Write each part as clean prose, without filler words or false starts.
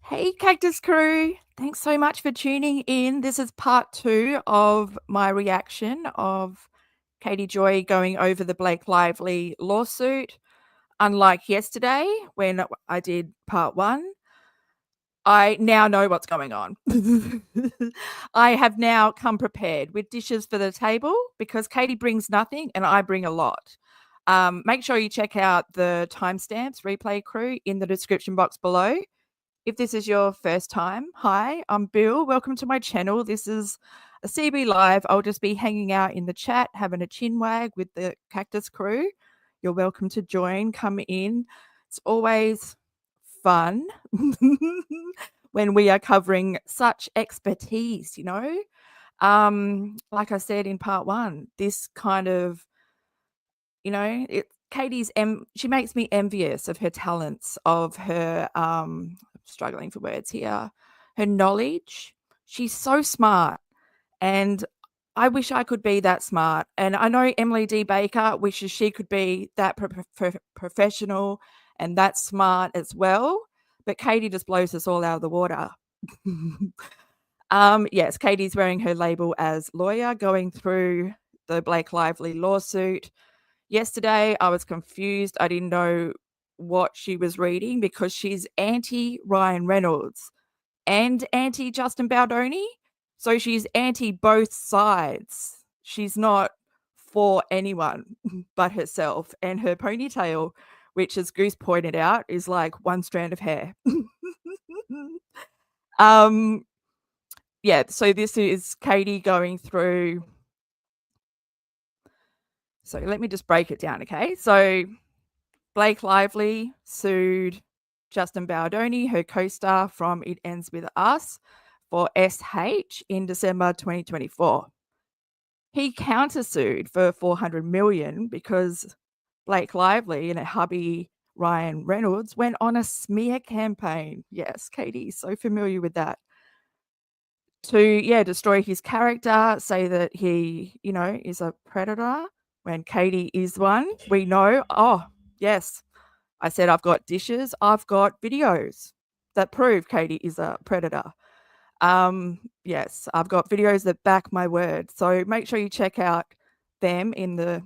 Hey, Cactus crew. Thanks so much for tuning in. This is part 2 of my reaction of Katie Joy going over the Blake Lively lawsuit. Unlike yesterday when I did part 1, I now know what's going on. I have now come prepared with dishes for the table because Katie brings nothing and I bring a lot. Make sure you check out the timestamps, replay crew, in the description box below. If this is your first time, hi, I'm Bill. Welcome to my channel. This is a CB Live. I'll just be hanging out in the chat, having a chin wag with the Cactus crew. You're welcome to join, come in. It's always fun when we are covering such expertise, Like I said in part 1, this kind of, she makes me envious of her talents, of her struggling for words here, her knowledge. She's so smart, and I wish I could be that smart. And I know Emily D. Baker wishes she could be that professional and that smart as well, but Katie just blows us all out of the water. Yes, Katie's wearing her label as lawyer, going through the Blake Lively lawsuit. Yesterday, I was confused. I didn't know what she was reading because she's anti Ryan Reynolds and anti Justin Baldoni. So she's anti both sides. She's not for anyone but herself. And her ponytail, which, as Goose pointed out, is like one strand of hair. Yeah, so this is Katie going through. So let me just break it down, okay? So Blake Lively sued Justin Baldoni, her co-star from It Ends With Us, for SH in December 2024. He countersued for $400 million because Blake Lively and her hubby Ryan Reynolds went on a smear campaign. Yes, Katie's so familiar with that. To destroy his character, say that he, is a predator when Katie is one. We know. Oh, yes. I said I've got dishes. I've got videos that prove Katie is a predator. Yes, I've got videos that back my word. So make sure you check out them in the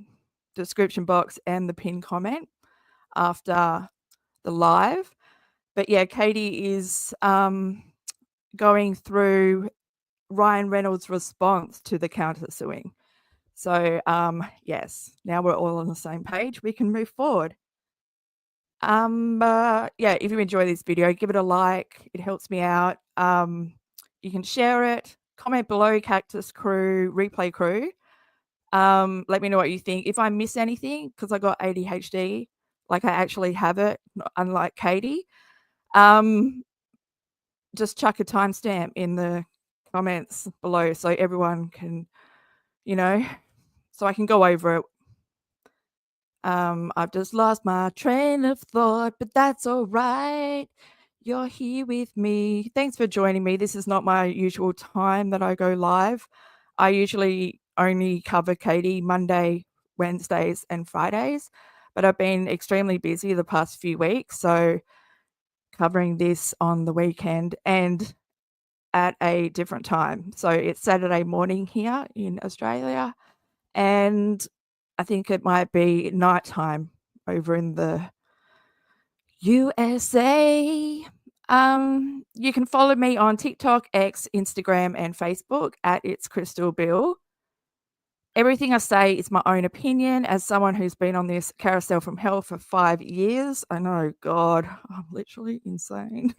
description box and the pinned comment after the live. But yeah, Katie is going through Ryan Reynolds' response to the countersuing. So yes, now we're all on the same page. We can move forward. Yeah, if you enjoy this video, give it a like. It helps me out. You can share it, comment below, Cactus crew, replay crew. Let me know what you think. If I miss anything, because I got ADHD, like I actually have it, unlike Katie, just chuck a timestamp in the comments below so everyone can, so I can go over it. I've just lost my train of thought, but that's all right. You're here with me. Thanks for joining me. This is not my usual time that I go live. I usually only cover Katie Monday, Wednesdays, and Fridays, but I've been extremely busy the past few weeks, so covering this on the weekend and at a different time. So it's Saturday morning here in Australia, and I think it might be nighttime over in the USA. You can follow me on TikTok, X, Instagram, and Facebook at It's Crystal Bill. Everything I say is my own opinion as someone who's been on this carousel from hell for 5 years. I know, God, I'm literally insane.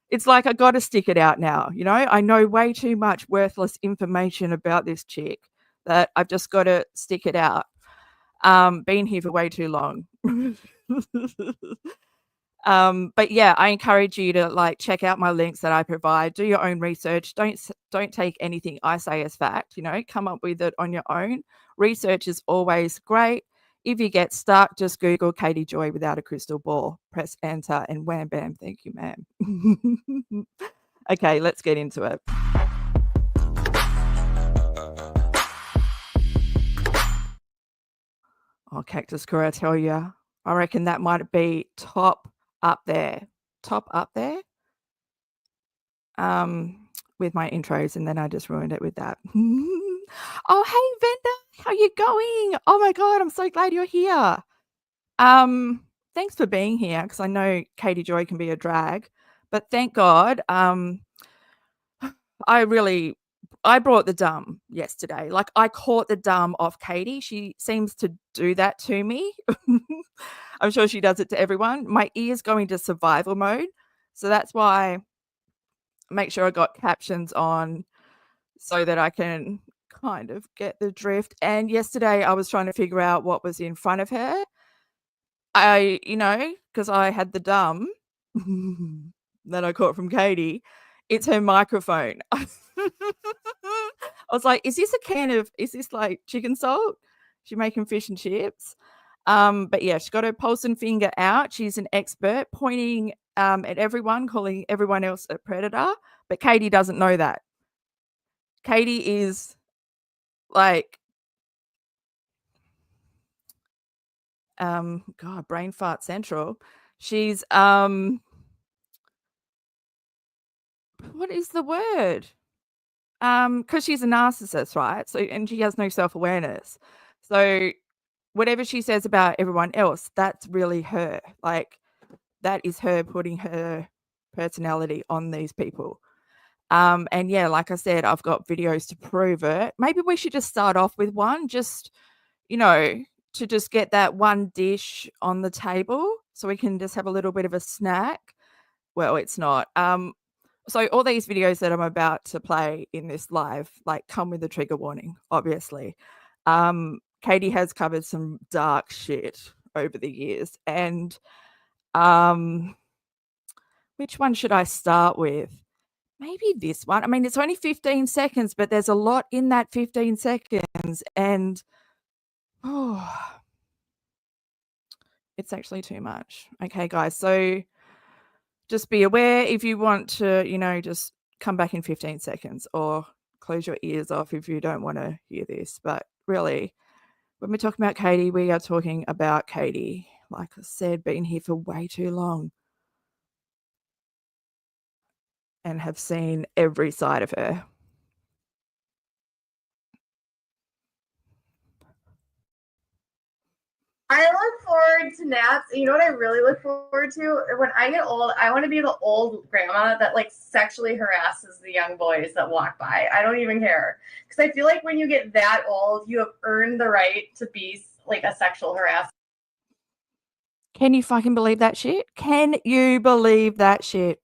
It's like I got to stick it out now, I know way too much worthless information about this chick that I've just got to stick it out. Been here for way too long. But yeah, I encourage you to check out my links that I provide. Do your own research. Don't take anything I say as fact. Come up with it on your own. Research is always great. If you get stuck, just Google Katie Joy without a crystal ball. Press enter and wham bam. Thank you, ma'am. Okay, let's get into it. Oh, Cactus Crew, I tell you, I reckon that might be top up there. Top up there? with my intros, and then I just ruined it with that. Oh, hey, Venda, how you going? Oh my God, I'm so glad you're here. Thanks for being here, because I know Katie Joy can be a drag, but thank God, I brought the dumb yesterday. Like, I caught the dumb off Katie. She seems to do that to me. I'm sure she does it to everyone. My ears go into survival mode, so that's why I make sure I got captions on so that I can kind of get the drift. And yesterday I was trying to figure out what was in front of her. Because I had the dumb that I caught from Katie. It's her microphone. I was like, is this like chicken salt? She making fish and chips? But yeah, she's got her pulse and finger out. She's an expert, pointing at everyone, calling everyone else a predator. But Katie doesn't know that. Katie is like, God, brain fart central. She's what is the word? Because she's a narcissist, right? So, and she has no self-awareness. So whatever she says about everyone else, that's really her. Like, that is her putting her personality on these people. And yeah, like I said, I've got videos to prove it. Maybe we should just start off with one, just, to just get that one dish on the table so we can just have a little bit of a snack. Well, it's not. So all these videos that I'm about to play in this live, like, come with a trigger warning, obviously. Katie has covered some dark shit over the years. And which one should I start with? Maybe this one. I mean, it's only 15 seconds, but there's a lot in that 15 seconds. And it's actually too much. Okay, guys. So just be aware if you want to, just come back in 15 seconds, or close your ears off if you don't want to hear this. But really, when we're talking about Katie, we are talking about Katie. Like I said, been here for way too long and have seen every side of her. I look forward to naps. You know what I really look forward to? When I get old, I want to be the old grandma that like sexually harasses the young boys that walk by. I don't even care. Because I feel like when you get that old, you have earned the right to be like a sexual harasser. Can you fucking believe that shit? Can you believe that shit?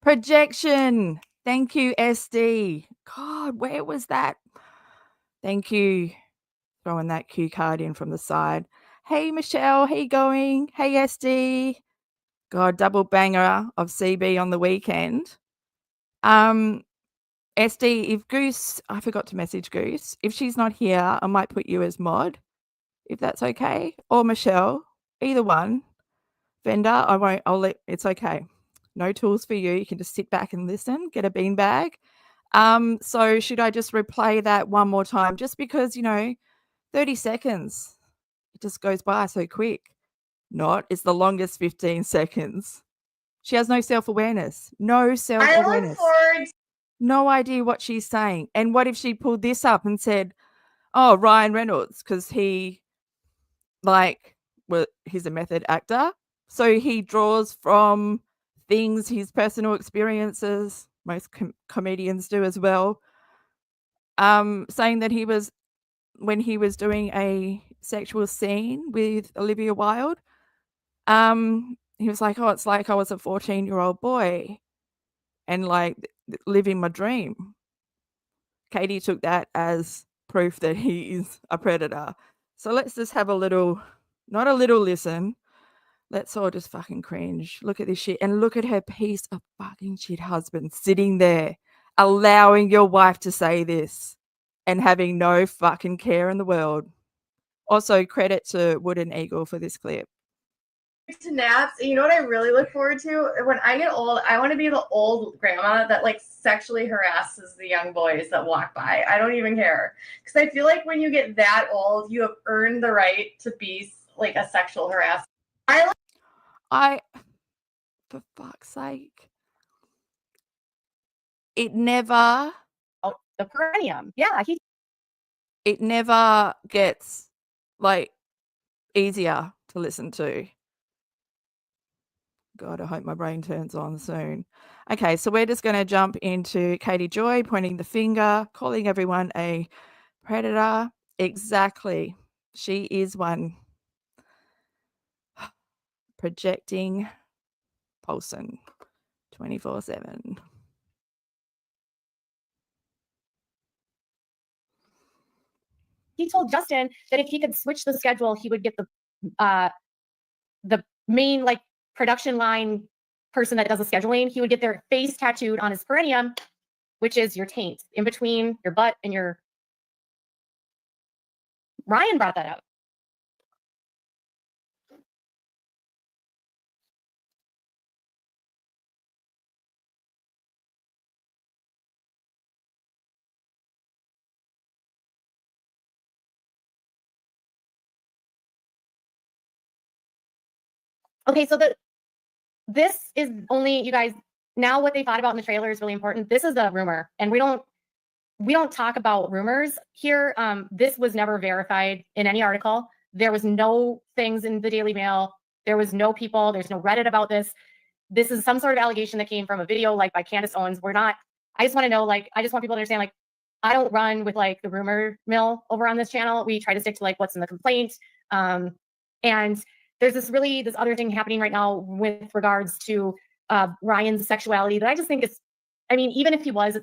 Projection. Thank you, SD. God, where was that? Thank you. Throwing that cue card in from the side. Hey, Michelle, how you going? Hey, SD. God, double banger of CB on the weekend. SD, if Goose, I forgot to message Goose. If she's not here, I might put you as mod, if that's okay. Or Michelle, either one. Vendor, it's okay. No tools for you. You can just sit back and listen, get a beanbag. So should I just replay that one more time? Just because, 30 seconds, it just goes by so quick. Not, it's the longest 15 seconds. She has no self-awareness. No self-awareness. No idea what she's saying. And what if she pulled this up and said, oh, Ryan Reynolds, because he's a method actor. So he draws from things, his personal experiences. Most comedians do as well. Saying that when he was doing a sexual scene with Olivia Wilde, he was like, oh, it's like I was a 14-year-old boy and like living my dream. Katie took that as proof that he is a predator. So let's just have not a little listen. Let's all just fucking cringe. Look at this shit. And look at her piece of fucking shit husband sitting there, allowing your wife to say this and having no fucking care in the world. Also, credit to Wooden Eagle for this clip. To naps. You know what I really look forward to? When I get old, I want to be the old grandma that like sexually harasses the young boys that walk by. I don't even care. Because I feel like when you get that old, you have earned the right to be like a sexual harasser. For fuck's sake. it never Oh, the perineum. Yeah, it never gets like easier to listen to. God, I hope my brain turns on soon. Okay, so we're just going to jump into Katie Joy pointing the finger, calling everyone a predator. Exactly. She is one. Projecting Paulson 24/7. he told Justin that if he could switch the schedule, he would get the main like production line person that does the scheduling. He would get their face tattooed on his perineum, which is your taint in between your butt and your. Ryan brought that up. Okay, so this is only, you guys, now what they thought about in the trailer is really important. This is a rumor, and we don't talk about rumors here. This was never verified in any article. There was no things in the Daily Mail. There was no people. There's no Reddit about this. This is some sort of allegation that came from a video like by Candace Owens. I just want to know, like, I just want people to understand, like, I don't run with like the rumor mill over on this channel. We try to stick to like what's in the complaint. And there's this other thing happening right now with regards to Ryan's sexuality that I just think is, I mean, even if he was,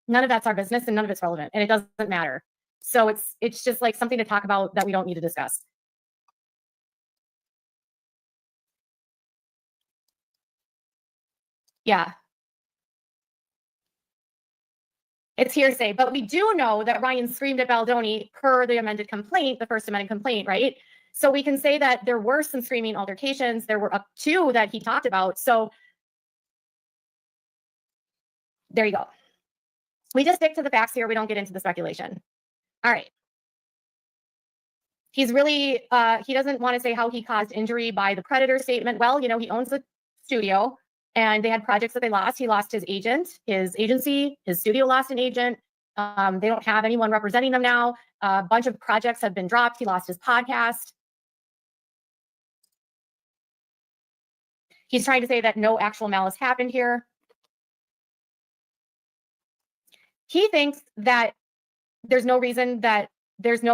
none of that's our business and none of it's relevant and it doesn't matter. So it's just like something to talk about that we don't need to discuss. Yeah. It's hearsay, but we do know that Ryan screamed at Baldoni per the amended complaint, the first amended complaint, right? So we can say that there were some screaming altercations. There were up to that he talked about. So there you go. We just stick to the facts here. We don't get into the speculation. All right. He's really, he doesn't want to say how he caused injury by the predator statement. Well, you know, he owns a studio and they had projects that they lost. He lost his agent, his agency, his studio lost an agent. They don't have anyone representing them now. A bunch of projects have been dropped. He lost his podcast. He's trying to say that no actual malice happened here. He thinks that there's no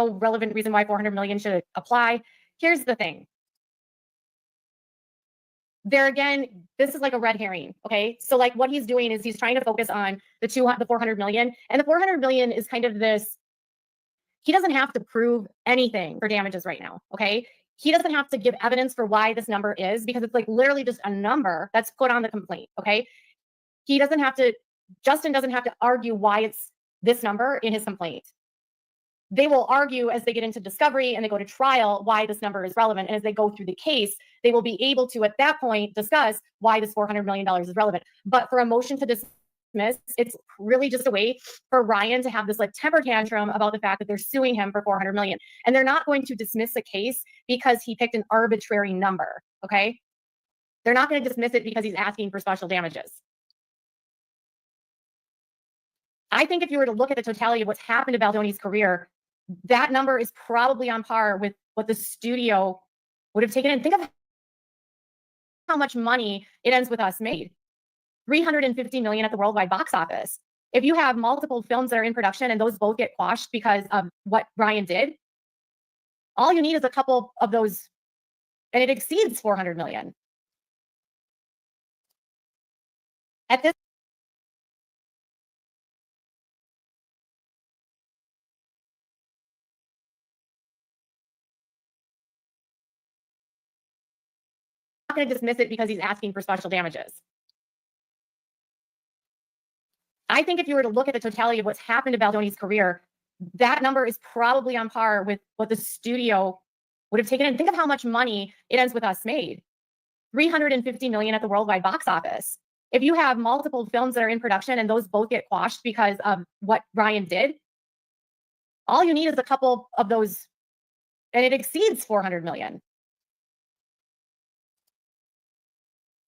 relevant reason why 400 million should apply. Here's the thing. There again, this is like a red herring, okay? So like what he's doing is he's trying to focus on the 400 million, and the 400 million is kind of this, he doesn't have to prove anything for damages right now, okay? He doesn't have to give evidence for why this number is, because it's like literally just a number that's put on the complaint, okay? Justin doesn't have to argue why it's this number in his complaint. They will argue as they get into discovery and they go to trial why this number is relevant. And as they go through the case, they will be able to, at that point, discuss why this $400 million is relevant. But for a motion to dismiss, it's really just a way for Ryan to have this like temper tantrum about the fact that they're suing him for 400 million. And they're not going to dismiss the case because he picked an arbitrary number, okay? They're not going to dismiss it because he's asking for special damages. I think if you were to look at the totality of what's happened to Baldoni's career, that number is probably on par with what the studio would have taken in. Think of how much money It Ends With Us made. 350 million at the worldwide box office. If you have multiple films that are in production and those both get quashed because of what Ryan did, all you need is a couple of those, and it exceeds 400 million. At this not going to dismiss it because he's asking for special damages. I think if you were to look at the totality of what's happened to Baldoni's career, that number is probably on par with what the studio would have taken in. Think of how much money It Ends With Us made. 350 million at the worldwide box office. If you have multiple films that are in production and those both get quashed because of what Ryan did, all you need is a couple of those, and it exceeds 400 million.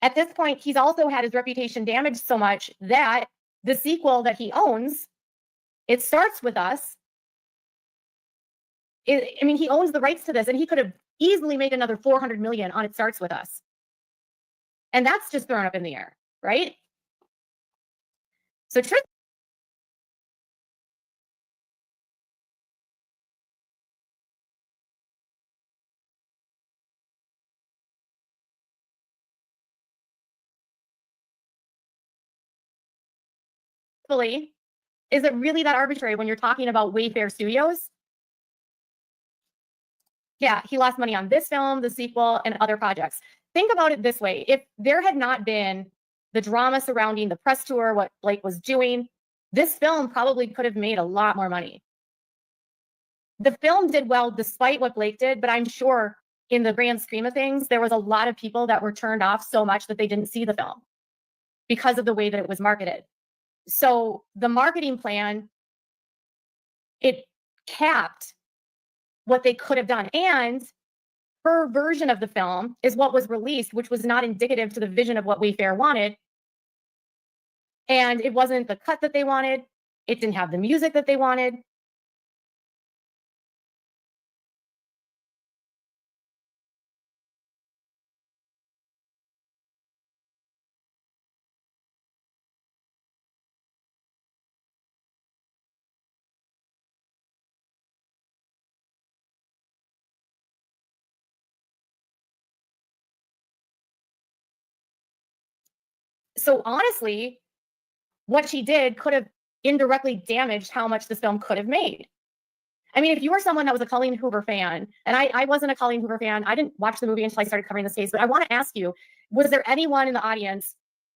At this point, he's also had his reputation damaged so much that the sequel that he owns, It Starts With Us. I mean, he owns the rights to this, and he could have easily made another 400 million on It Starts With Us. And that's just thrown up in the air, right? So truthfully, is it really that arbitrary when you're talking about Wayfair Studios? Yeah, he lost money on this film, the sequel, and other projects. Think about it this way. If there had not been the drama surrounding the press tour, what Blake was doing, this film probably could have made a lot more money. The film did well despite what Blake did, but I'm sure in the grand scheme of things, there was a lot of people that were turned off so much that they didn't see the film because of the way that it was marketed. So the marketing plan, it capped what they could have done. And her version of the film is what was released, which was not indicative to the vision of what Wayfair wanted. And it wasn't the cut that they wanted. It didn't have the music that they wanted. So honestly, what she did could have indirectly damaged how much this film could have made. I mean, if you were someone that was a Colleen Hoover fan, and I wasn't a Colleen Hoover fan, I didn't watch the movie until I started covering this case, but I want to ask you, was there anyone in the audience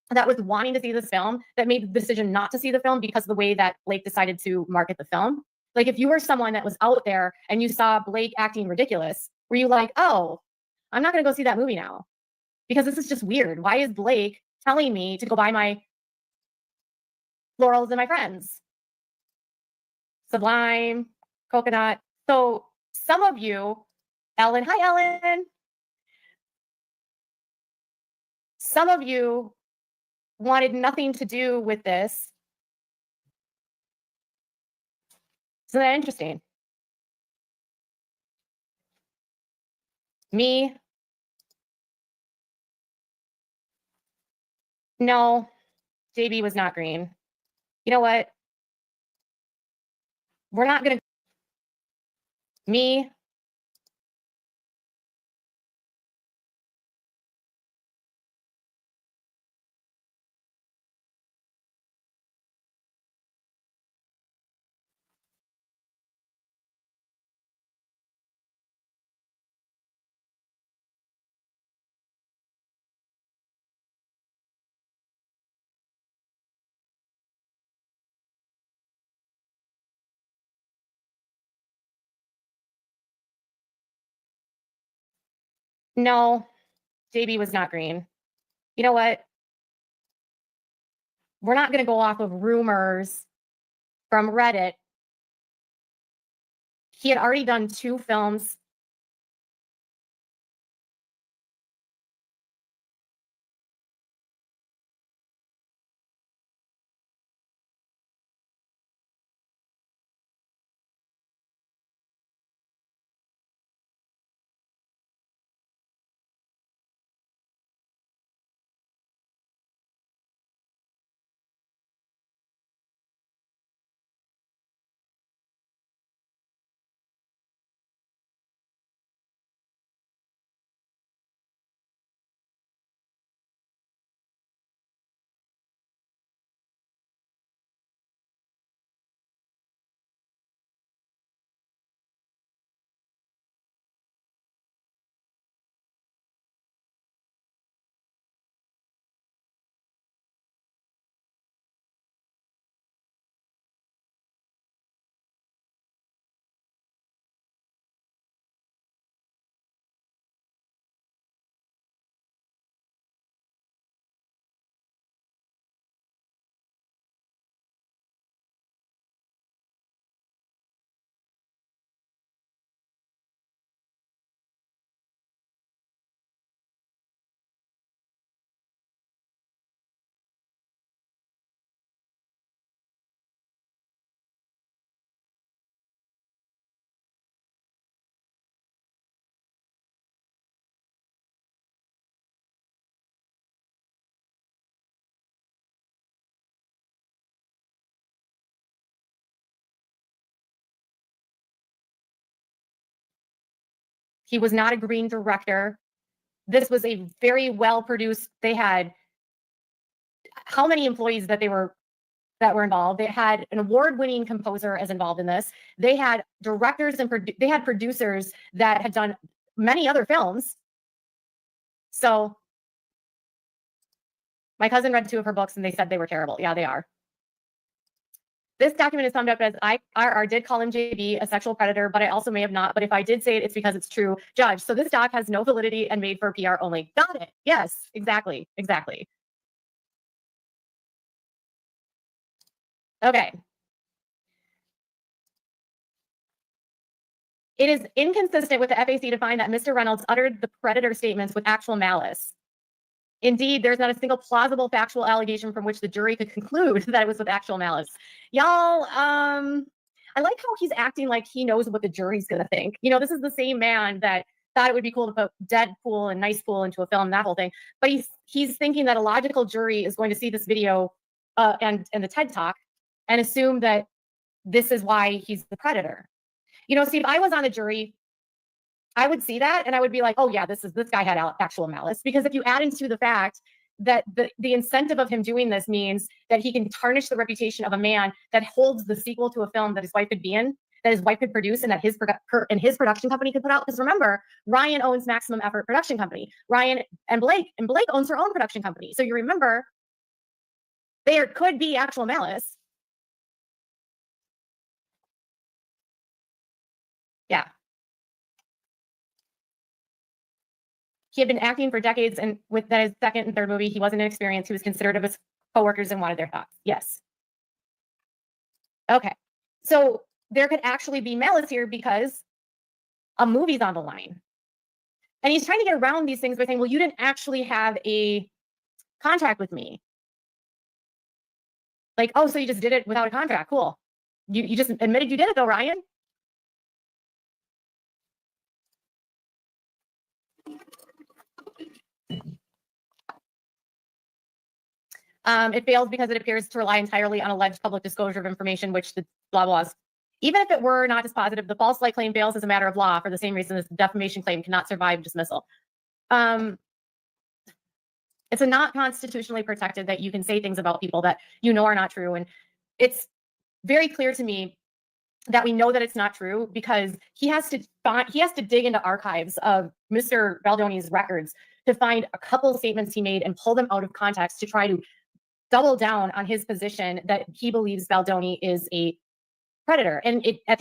that was wanting to see this film that made the decision not to see the film because of the way that Blake decided to market the film? Like, if you were someone that was out there and you saw Blake acting ridiculous, were you like, oh, I'm not going to go see that movie now because this is just weird. Why is Blake telling me to go buy my florals and my friends? Sublime, coconut. So some of you, Ellen, hi Ellen. Some of you wanted nothing to do with this. Isn't that interesting? Me? No, JB was not green. You know what? We're not going to. Me? No, JB was not green. You know what? We're not going to go off of rumors from Reddit. He had already done 2 films. He was not a green director. This was a very well produced. They had how many employees that were involved. They had an award-winning composer as involved in this. They had directors and they had producers that had done many other films. So my cousin read 2 of her books and they said they were terrible. Yeah, they are. This document is summed up as IRR did call MJB a sexual predator, but I also may have not. But if I did say it, it's because it's true. Judge, so this doc has no validity and made for PR only. Got it. Yes, exactly. Exactly. Okay. It is inconsistent with the FAC to find that Mr. Reynolds uttered the predator statements with actual malice. Indeed, there's not a single plausible factual allegation from which the jury could conclude that it was with actual malice. Y'all, I like how he's acting like he knows what the jury's gonna think. You know, this is the same man that thought it would be cool to put Deadpool and Nice Pool into a film, that whole thing. But he's thinking that a logical jury is going to see this video and the TED Talk and assume that this is why he's the predator. You know, see, if I was on the jury, I would see that and I would be like, oh yeah, this guy had actual malice. Because if you add into the fact that the incentive of him doing this means that he can tarnish the reputation of a man that holds the sequel to a film that his wife could be in, that his wife could produce, and that his production company could put out. Because remember, Ryan owns Maximum Effort Production Company. Ryan and Blake owns her own production company. So you remember, there could be actual malice. Yeah. He had been acting for decades, and with that his second and third movie, he wasn't inexperienced. He was considerate of his coworkers and wanted their thoughts. Yes. Okay. So there could actually be malice here because a movie's on the line. And he's trying to get around these things by saying, well, you didn't actually have a contract with me. Like, oh, so you just did it without a contract. Cool. You just admitted you did it though, Ryan. It fails because it appears to rely entirely on alleged public disclosure of information, which the blah blahs. Even if it were not dispositive, the false light claim fails as a matter of law for the same reason as the defamation claim cannot survive dismissal. It's not constitutionally protected that you can say things about people that you know are not true. And it's very clear to me that we know that it's not true because he has to dig into archives of Mr. Baldoni's records to find a couple of statements he made and pull them out of context to try to double down on his position that he believes Baldoni is a predator. And at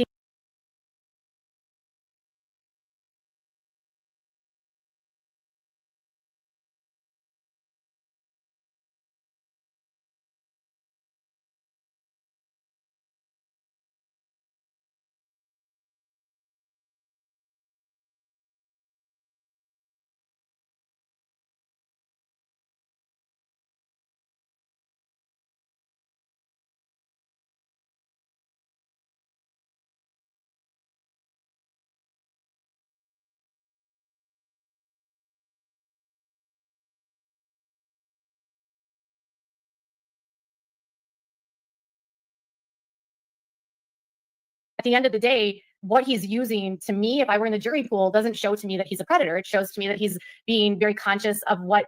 the end of the day, what he's using to me, if I were in the jury pool, doesn't show to me that he's a predator. It shows to me that he's being very conscious of what,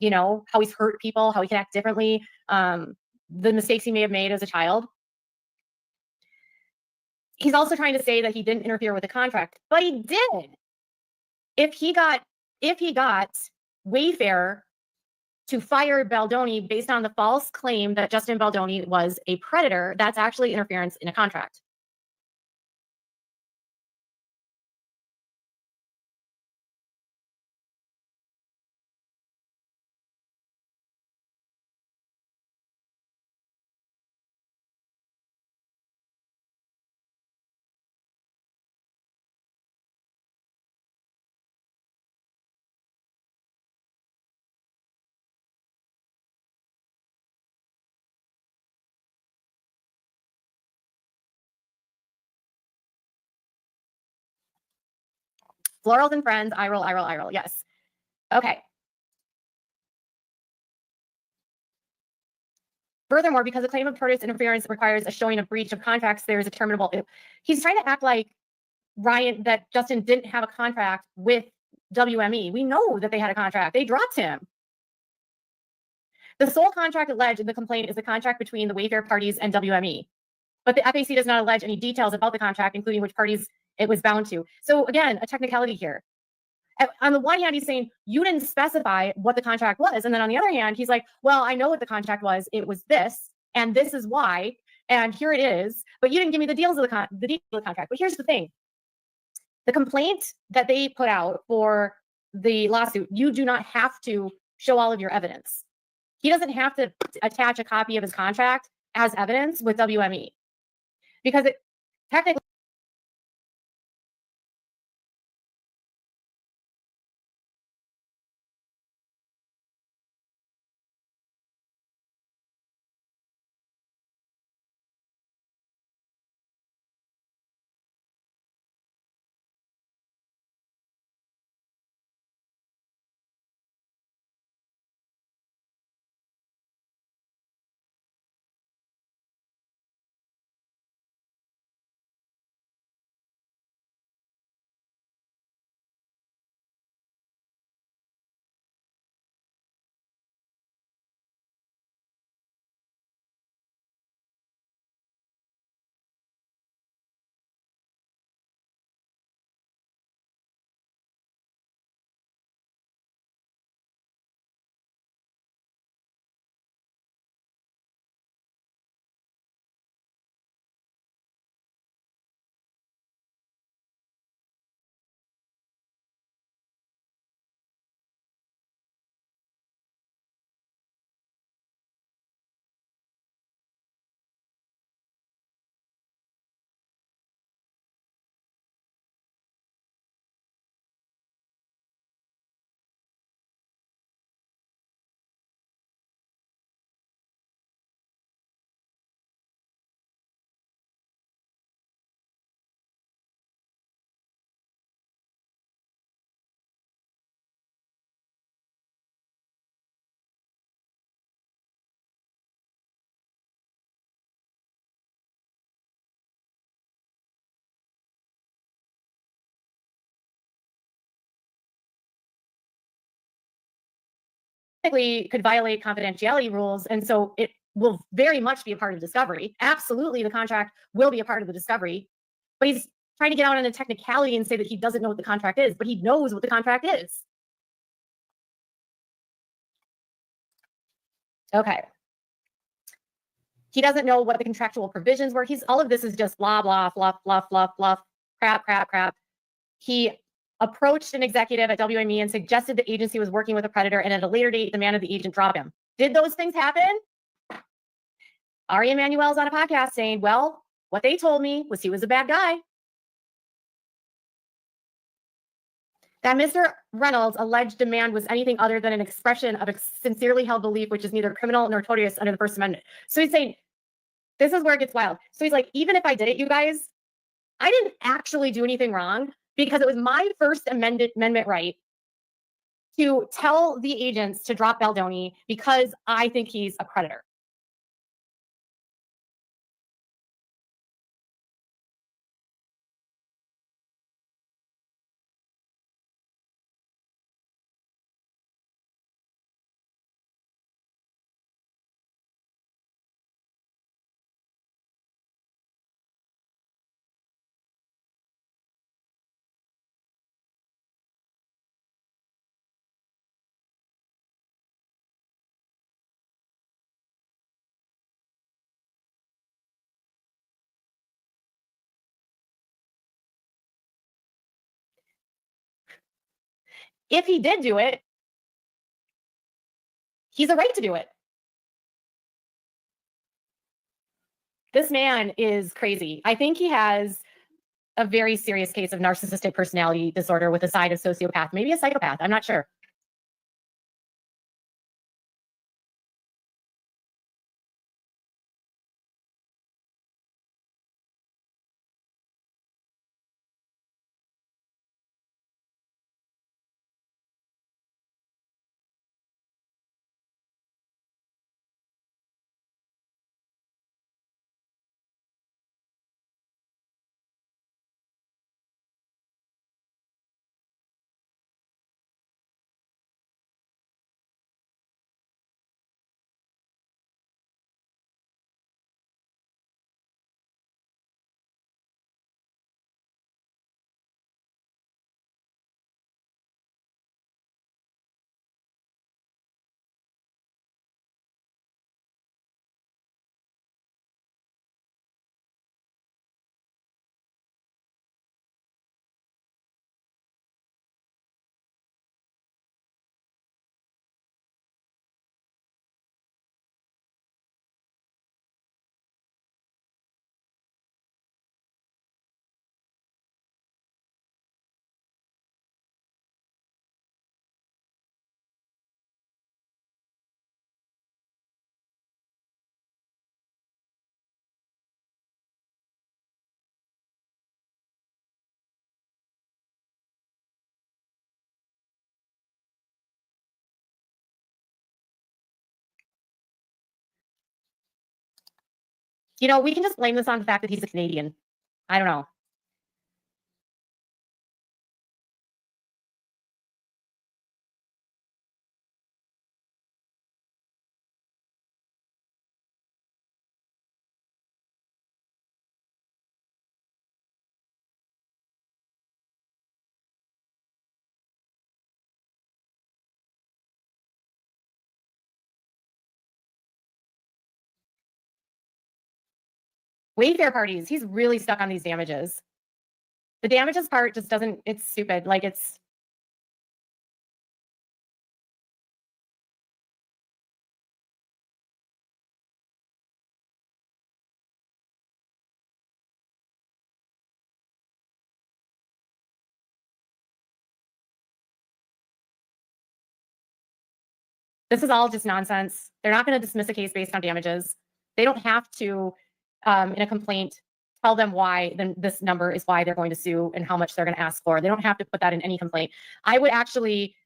you know, how he's hurt people, how he can act differently, the mistakes he may have made as a child. He's also trying to say that he didn't interfere with the contract, but he did. If he got Wayfair to fire Baldoni based on the false claim that Justin Baldoni was a predator, that's actually interference in a contract. Florals and friends, eye roll, eye roll, eye roll. Yes. Okay. Furthermore, because a claim of tortious interference requires a showing of breach of contracts, there is a terminable. He's trying to act like that Justin didn't have a contract with WME. We know that they had a contract. They dropped him. The sole contract alleged in the complaint is the contract between the Wayfair parties and WME. But the FAC does not allege any details about the contract, including which parties it was bound to. So again, a technicality here. On the one hand, he's saying, you didn't specify what the contract was. And then on the other hand, he's like, well, I know what the contract was. It was this, and this is why, and here it is. But you didn't give me the details of the contract. But here's the thing. The complaint that they put out for the lawsuit, you do not have to show all of your evidence. He doesn't have to attach a copy of his contract as evidence with WME because it technically could violate confidentiality rules. And so it will very much be a part of discovery. Absolutely, the contract will be a part of the discovery. But he's trying to get out on a technicality and say that he doesn't know what the contract is, but he knows what the contract is. Okay. He doesn't know what the contractual provisions were. All of this is just blah, blah, fluff, fluff, fluff, fluff, crap, crap, crap. He approached an executive at WME and suggested the agency was working with a predator, and at a later date, demanded the agent drop him. Did those things happen? Ari Emanuel's on a podcast saying, well, what they told me was he was a bad guy. That Mr. Reynolds' alleged demand was anything other than an expression of a sincerely held belief, which is neither criminal nor notorious under the First Amendment. So he's saying, this is where it gets wild. So he's like, even if I did it, you guys, I didn't actually do anything wrong because it was my First Amendment right to tell the agents to drop Baldoni because I think he's a predator. If he did do it, he's a right to do it. This man is crazy. I think he has a very serious case of narcissistic personality disorder with a side of sociopath, maybe a psychopath. I'm not sure. You know, we can just blame this on the fact that he's a Canadian. I don't know. Wayfair parties, he's really stuck on these damages. The damages part just doesn't, it's stupid. Like it's, this is all just nonsense. They're not going to dismiss a case based on damages. They don't have to, in a complaint, tell them why then this number is why they're going to sue and how much they're going to ask for. They don't have to put that in any complaint. I would actually,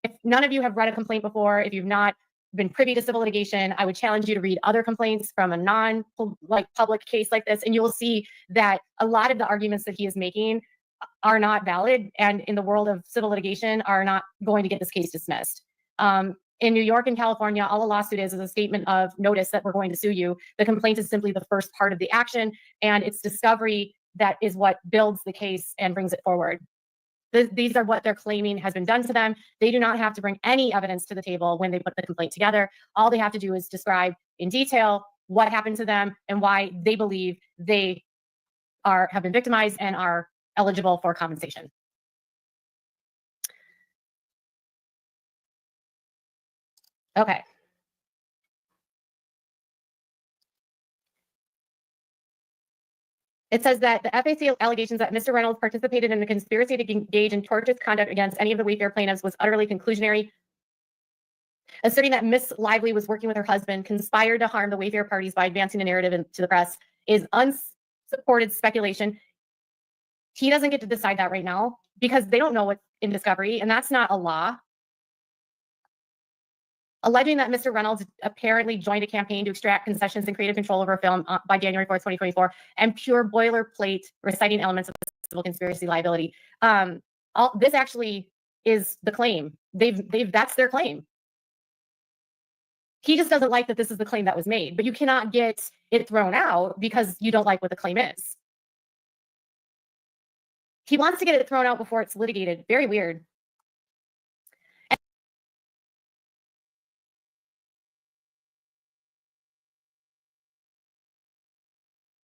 if none of you have read a complaint before, if you've not been privy to civil litigation, I would challenge you to read other complaints from a non-public case like this, and you will see that a lot of the arguments that he is making are not valid, and in the world of civil litigation are not going to get this case dismissed. In New York and California, all a lawsuit is a statement of notice that we're going to sue you. The complaint is simply the first part of the action, and it's discovery that is what builds the case and brings it forward. These are what they're claiming has been done to them. They do not have to bring any evidence to the table when they put the complaint together. All they have to do is describe in detail what happened to them and why they believe they have been victimized and are eligible for compensation. Okay. It says that the FAC allegations that Mr. Reynolds participated in a conspiracy to engage in tortious conduct against any of the Wayfair plaintiffs was utterly conclusionary, asserting that Miss Lively was working with her husband, conspired to harm the Wayfair parties by advancing the narrative to the press is unsupported speculation. He doesn't get to decide that right now because they don't know what's in discovery, and that's not a law. Alleging that Mr. Reynolds apparently joined a campaign to extract concessions and creative control over a film by January 4th, 2024, and pure boilerplate reciting elements of civil conspiracy liability. This actually is the claim. That's their claim. He just doesn't like that this is the claim that was made, but you cannot get it thrown out because you don't like what the claim is. He wants to get it thrown out before it's litigated. Very weird.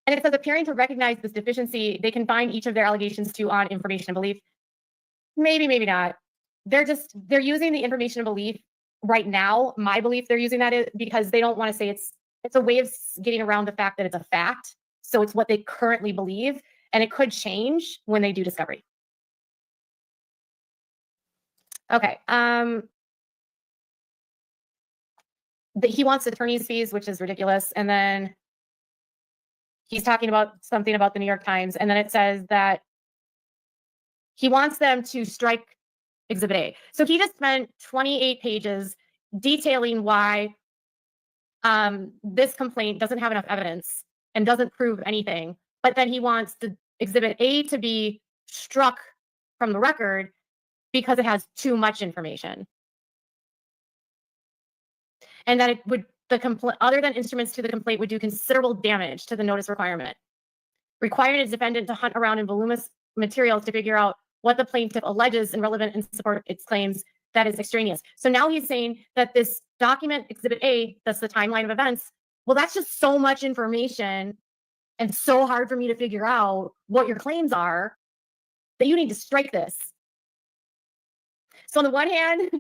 And it says, appearing to recognize this deficiency, they confine each of their allegations to on information and belief. Maybe, maybe not. They're using the information and belief right now. My belief they're using that is because they don't want to say it's a way of getting around the fact that it's a fact. So it's what they currently believe, and it could change when they do discovery. Okay. He wants attorney's fees, which is ridiculous. And then he's talking about something about the New York Times. And then it says that he wants them to strike Exhibit A. So he just spent 28 pages detailing why this complaint doesn't have enough evidence and doesn't prove anything. But then he wants the Exhibit A to be struck from the record because it has too much information. and that it would, the complaint, other than instruments to the complaint, would do considerable damage to the notice requirement. Requiring a defendant to hunt around in voluminous materials to figure out what the plaintiff alleges and relevant in support of its claims, that is extraneous. So now he's saying that this document, Exhibit A, that's the timeline of events, well, that's just so much information and so hard for me to figure out what your claims are that you need to strike this. So on the one hand,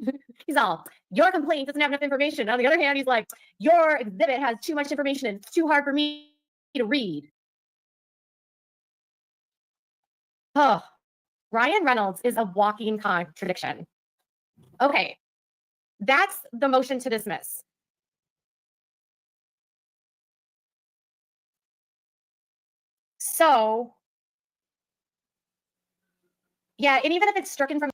he's all, your complaint doesn't have enough information. On the other hand, he's like, your exhibit has too much information and it's too hard for me to read. Oh, Ryan Reynolds is a walking contradiction. Okay, that's the motion to dismiss. So, yeah, and even if it's stricken from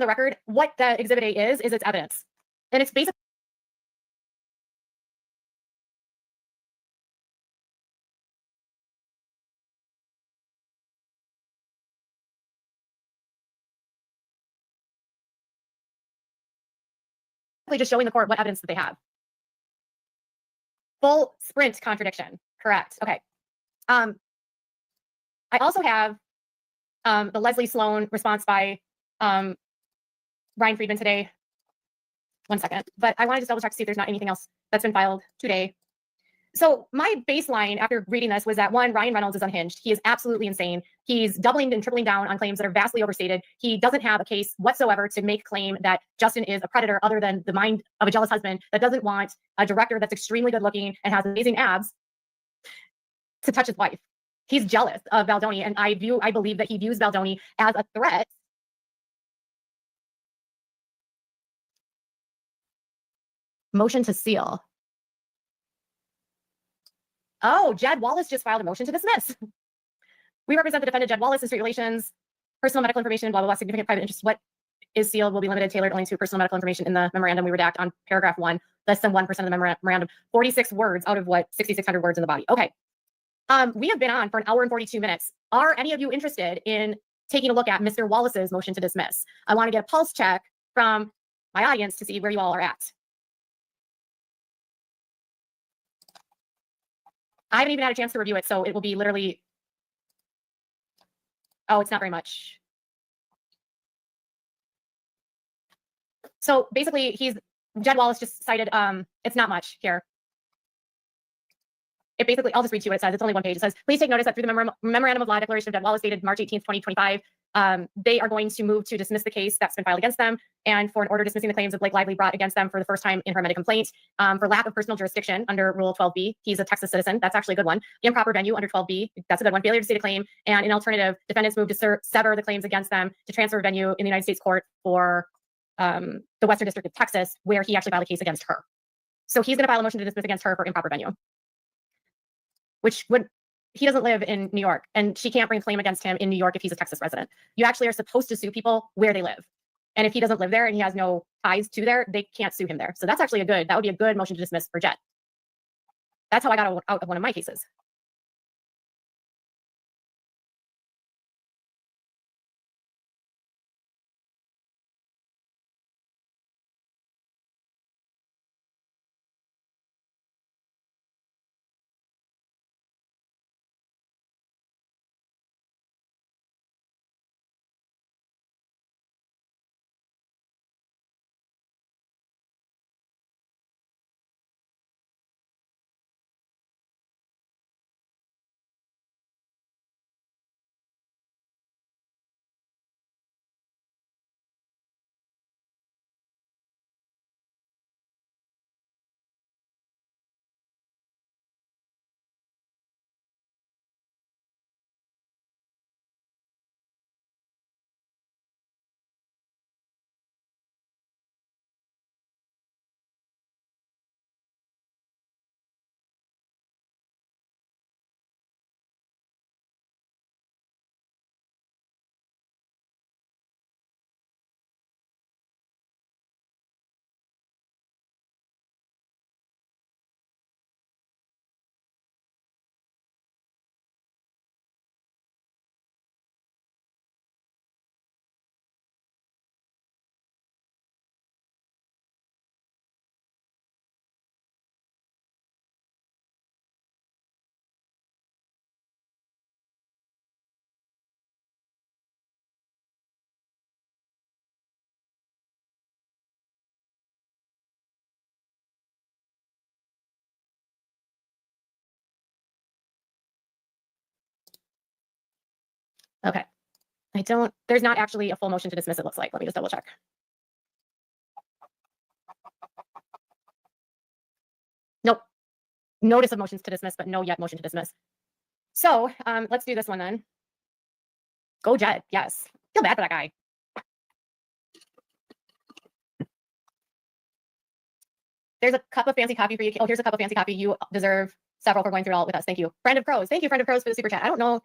the record, what the Exhibit A is its evidence. And it's basically just showing the court what evidence that they have. Full sprint contradiction. Correct. Okay. I also have the Leslie Sloan response by Ryan Friedman today. One second, but I want to just double check to see if there's not anything else that's been filed today. So my baseline after reading this was that one, Ryan Reynolds is unhinged. He is absolutely insane. He's doubling and tripling down on claims that are vastly overstated. He doesn't have a case whatsoever to make claim that Justin is a predator other than the mind of a jealous husband that doesn't want a director that's extremely good looking and has amazing abs to touch his wife. He's jealous of Baldoni, and I believe that he views Baldoni as a threat. Motion to seal. Oh, Jed Wallace just filed a motion to dismiss. We represent the defendant, Jed Wallace, in street relations, personal medical information, blah, blah, blah, significant private interests. What is sealed will be limited, tailored only to personal medical information in the memorandum we redact on paragraph 1, less than 1% of the memorandum, 46 words out of what, 6,600 words in the body. Okay. We have been on for 1 hour and 42 minutes. Are any of you interested in taking a look at Mr. Wallace's motion to dismiss? I want to get a pulse check from my audience to see where you all are at. I haven't even had a chance to review it, so it will be literally, oh, it's not very much. So basically, Jed Wallace just cited, it's not much here. It basically, I'll just read to you what it says. It's only one page. It says, please take notice that through the memorandum of law declaration of Jed Wallace dated March 18th, 2025, they are going to move to dismiss the case that's been filed against them and for an order dismissing the claims of Blake Lively brought against them for the first time in her amended complaint for lack of personal jurisdiction under Rule 12B. He's a Texas citizen. That's actually a good one. Improper venue under 12B. That's a good one. Failure to state a claim. And in alternative, defendants move to sever the claims against them to transfer venue in the United States court for the Western District of Texas, where he actually filed a case against her. So he's going to file a motion to dismiss against her for improper venue, which would, he doesn't live in New York, and she can't bring a claim against him in New York if he's a Texas resident. You actually are supposed to sue people where they live. And if he doesn't live there and he has no ties to there, they can't sue him there. So that's actually that would be a good motion to dismiss for Jet. That's how I got out of one of my cases. Okay. There's not actually a full motion to dismiss, it looks like. Let me just double check. Nope. Notice of motions to dismiss, but no yet motion to dismiss. So let's do this one then. Go Jet. Yes. Feel bad for that guy. There's a cup of fancy coffee for you. Oh, here's a cup of fancy coffee. You deserve several for going through all with us. Thank you. Friend of Crows. Thank you, Friend of Crows, for the super chat. I don't know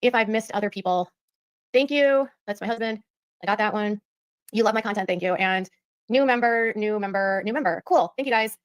if I've missed other people. Thank you. That's my husband. I got that one. You love my content. Thank you. And new member, new member, new member. Cool. Thank you, guys.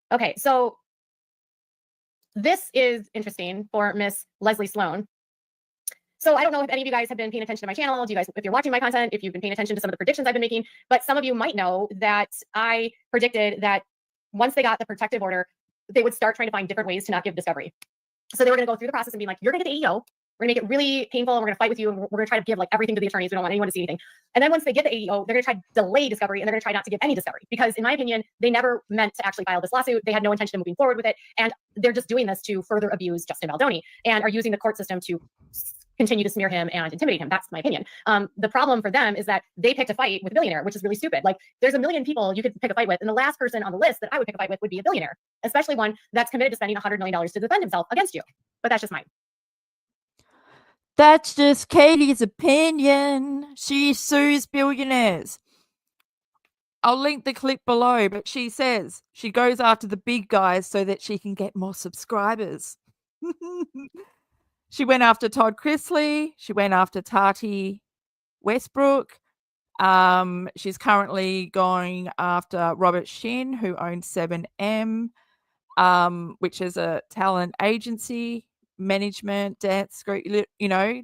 Okay, so this is interesting for Miss Leslie Sloan. So I don't know if any of you guys have been paying attention to my channel. Do you guys, if you're watching my content, if you've been paying attention to some of the predictions I've been making, but some of you might know that I predicted that once they got the protective order, they would start trying to find different ways to not give discovery. So they were going to go through the process and be like, you're going to get the AEO. We're going to make it really painful and we're going to fight with you and we're going to try to give like everything to the attorneys. We don't want anyone to see anything. And then once they get the AEO, they're going to try to delay discovery and they're going to try not to give any discovery because in my opinion, they never meant to actually file this lawsuit. They had no intention of moving forward with it. And they're just doing this to further abuse Justin Baldoni and are using the court system to continue to smear him and intimidate him. That's my opinion. The problem for them is that they picked a fight with a billionaire, which is really stupid. Like there's a million people you could pick a fight with. And the last person on the list that I would pick a fight with would be a billionaire, especially one that's committed to spending $100 million to defend himself against you. But that's just mine. That's just Katie's opinion. She sues billionaires. I'll link the clip below, but she says she goes after the big guys so that she can get more subscribers. She went after Todd Chrisley. She went after Tati Westbrook. She's currently going after Robert Shin, who owns 7M, which is a talent agency, management, dance group, you know.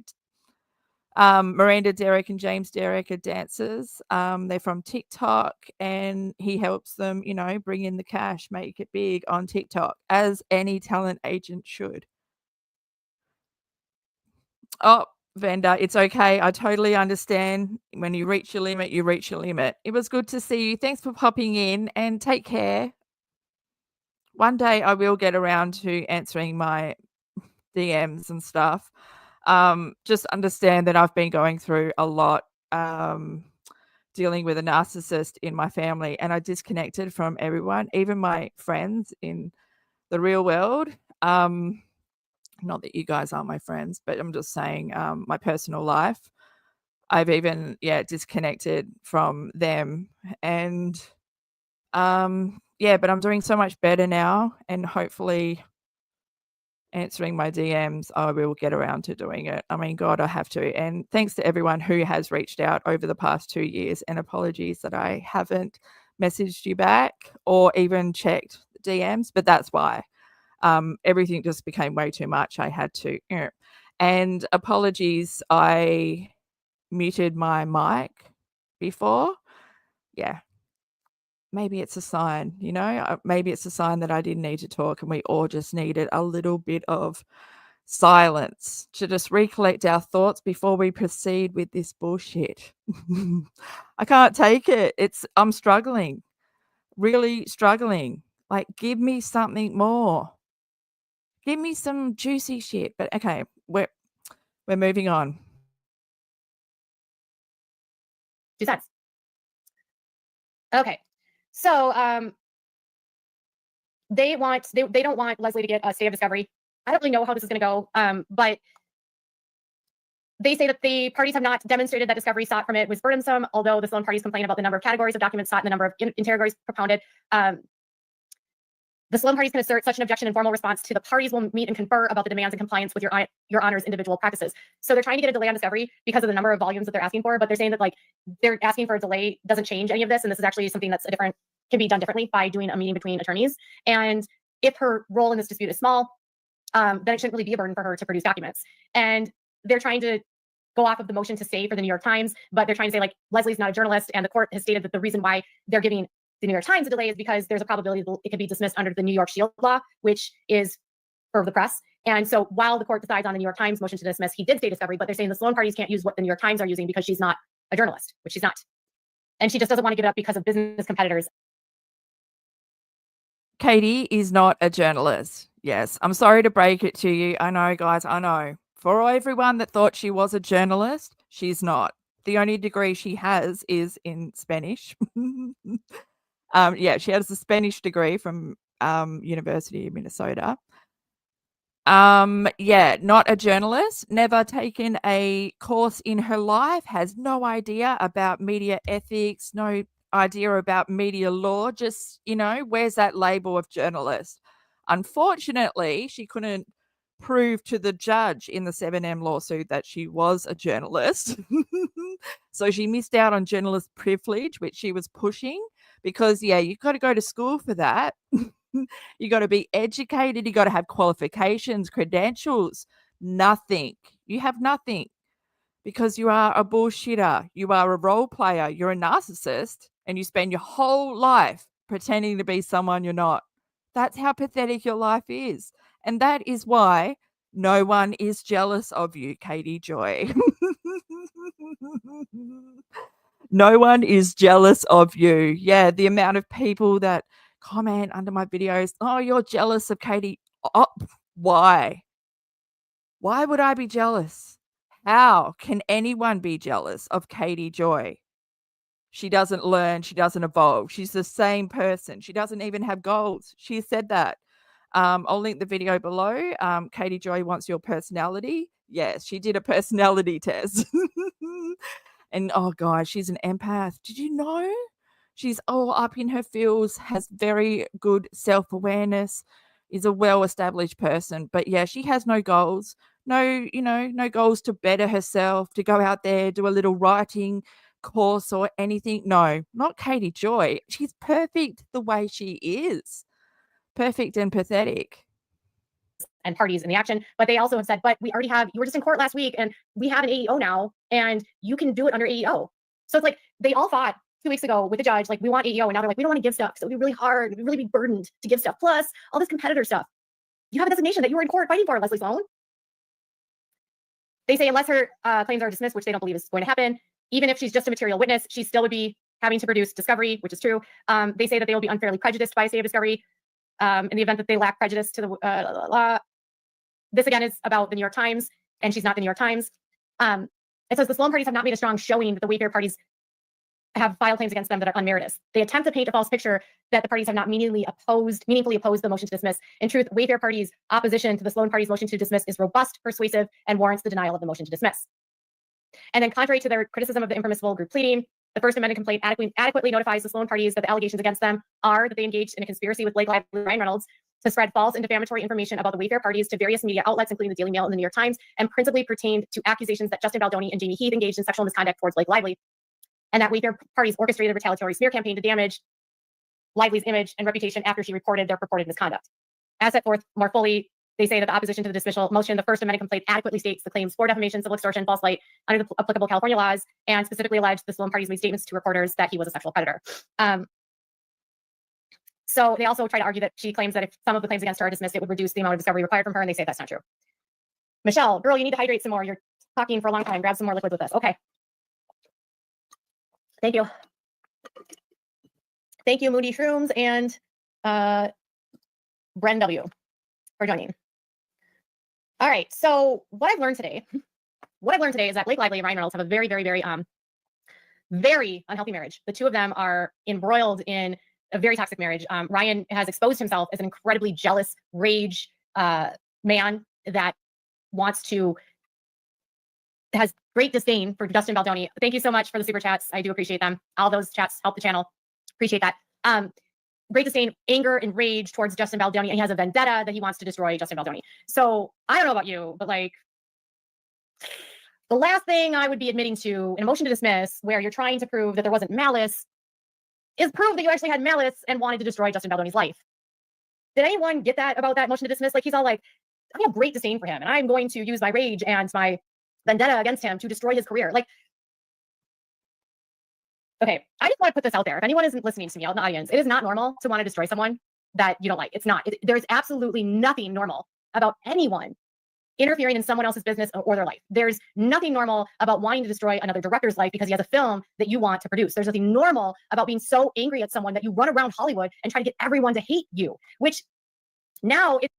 Miranda Derrick and James Derrick are dancers. They're from TikTok and he helps them, you know, bring in the cash, make it big on TikTok, as any talent agent should. Oh, Vanda, it's okay. I totally understand. When you reach your limit, you reach your limit. It was good to see you. Thanks for popping in and take care. One day I will get around to answering my DMs and stuff. Just understand that I've been going through a lot, dealing with a narcissist in my family, and I disconnected from everyone, even my friends in the real world. Not that you guys aren't my friends, but I'm just saying my personal life. I've even, disconnected from them. And, but I'm doing so much better now. And hopefully answering my DMs, I will get around to doing it. I mean, God, I have to. And thanks to everyone who has reached out over the past 2 years. And apologies that I haven't messaged you back or even checked the DMs, but that's why. Everything just became way too much. I had to. And apologies, I muted my mic before. Yeah. Maybe it's a sign, you know, maybe it's a sign that I didn't need to talk and we all just needed a little bit of silence to just recollect our thoughts before we proceed with this bullshit. I can't take it. I'm struggling, really struggling. Like, give me something more. Give me some juicy shit. But okay, we're moving on. Okay. So they don't want Leslie to get a stay of discovery. I don't really know how this is going to go, but they say that the parties have not demonstrated that discovery sought from it was burdensome, although the Sloan parties complain about the number of categories of documents sought and the number of interrogatories propounded. The Sloan parties can assert such an objection in formal response to the parties will meet and confer about the demands in compliance with your honor's individual practices. So they're trying to get a delay on discovery because of the number of volumes that they're asking for, but they're saying that like they're asking for a delay doesn't change any of this. And this is actually something that's can be done differently by doing a meeting between attorneys. And if her role in this dispute is small, then it shouldn't really be a burden for her to produce documents. And they're trying to go off of the motion to stay for the New York Times, but they're trying to say like Leslie's not a journalist, and the court has stated that the reason why they're giving the New York Times a delay is because there's a probability that it could be dismissed under the New York Shield law, which is for the press. And so while the court decides on the New York Times motion to dismiss, he did stay discovery, but they're saying the Sloan parties can't use what the New York Times are using because she's not a journalist, which she's not. And she just doesn't want to give it up because of business competitors. Katie is not a journalist. Yes, I'm sorry to break it to you. I know, guys, I know. For everyone that thought she was a journalist, she's not. The only degree she has is in Spanish. Yeah, she has a Spanish degree from University of Minnesota. Yeah, not a journalist, never taken a course in her life, has no idea about media ethics, no idea about media law, just, wears that label of journalist. Unfortunately, she couldn't prove to the judge in the 7M lawsuit that she was a journalist. So she missed out on journalist privilege, which she was pushing, because, yeah, you've got to go to school for that. You got to be educated. You got to have qualifications, credentials. Nothing. You have nothing because you are a bullshitter. You are a role player. You're a narcissist, and you spend your whole life pretending to be someone you're not. That's how pathetic your life is. And that is why no one is jealous of you, Katie Joy. No one is jealous of you. Yeah, the amount of people that comment under my videos, oh, you're jealous of Katie. Oh, why? Why would I be jealous? How can anyone be jealous of Katie Joy? She doesn't learn. She doesn't evolve. She's the same person. She doesn't even have goals. She said that. I'll link the video below. Katie Joy wants your personality. Yes, she did a personality test. And oh, guys, she's an empath. Did you know? She's all up in her feels, has very good self-awareness, is a well-established person. But yeah, she has no goals. No goals to better herself, to go out there, do a little writing course or anything. No, not Katie Joy. She's perfect the way she is. Perfect and pathetic. And parties in the action, but they also have said, but we already have, you were just in court last week and we have an AEO now and you can do it under AEO. So it's like they all fought 2 weeks ago with the judge, like we want AEO, and now they're like, we don't want to give stuff because it would be really hard, it would really be burdened to give stuff. Plus all this competitor stuff. You have a designation that you were in court fighting for, Leslie Sloan. They say unless her claims are dismissed, which they don't believe is going to happen, even if she's just a material witness, she still would be having to produce discovery, which is true. They say that they will be unfairly prejudiced by a state of discovery in the event that they lack prejudice to the law. This again is about the New York Times, and she's not the New York Times. It says the Sloan parties have not made a strong showing that the Wayfair parties have filed claims against them that are unmerited. They attempt to paint a false picture that the parties have not meaningfully opposed the motion to dismiss. In truth, Wayfair parties' opposition to the Sloan parties' motion to dismiss is robust, persuasive, and warrants the denial of the motion to dismiss. And then contrary to their criticism of the impermissible group pleading, the First Amendment complaint adequately notifies the Sloan parties that the allegations against them are that they engaged in a conspiracy with Blake Lively and Ryan Reynolds to spread false and defamatory information about the Wayfair parties to various media outlets, including the Daily Mail and the New York Times, and principally pertained to accusations that Justin Baldoni and Jamie Heath engaged in sexual misconduct towards Blake Lively, and that Wayfair parties orchestrated a retaliatory smear campaign to damage Lively's image and reputation after she reported their purported misconduct. As set forth more fully, they say that the opposition to the dismissal motion, the First Amendment complaint adequately states the claims for defamation, civil extortion, false light under the applicable California laws, and specifically alleged the Sloan parties made statements to reporters that he was a sexual predator. So they also try to argue that she claims that if some of the claims against her are dismissed, it would reduce the amount of discovery required from her, and they say that's not true. Michelle, girl, you need to hydrate some more. You're talking for a long time. Grab some more liquid with us. Okay. Thank you. Thank you, Moody Shrooms and Bren W. for joining. All right. So what I've learned today is that Blake Lively and Ryan Reynolds have a very, very, very, very unhealthy marriage. The two of them are embroiled in a very toxic marriage. Ryan has exposed himself as an incredibly jealous, rage man that has great disdain for Justin Baldoni. Thank you so much for the super chats. I do appreciate them. All those chats help the channel. Appreciate that. great disdain, anger, and rage towards Justin Baldoni, and he has a vendetta that he wants to destroy Justin Baldoni. So I don't know about you, but like the last thing I would be admitting to in a motion to dismiss, where you're trying to prove that there wasn't malice, is prove that you actually had malice and wanted to destroy Justin Baldoni's life. Did anyone get that about that motion to dismiss? Like, he's all like, I have great disdain for him, and I'm going to use my rage and my vendetta against him to destroy his career. Like, okay, I just want to put this out there. If anyone isn't listening to me out in the audience, it is not normal to want to destroy someone that you don't like. It's not. There's absolutely nothing normal about anyone interfering in someone else's business or their life. There's nothing normal about wanting to destroy another director's life because he has a film that you want to produce. There's nothing normal about being so angry at someone that you run around Hollywood and try to get everyone to hate you, which now it's...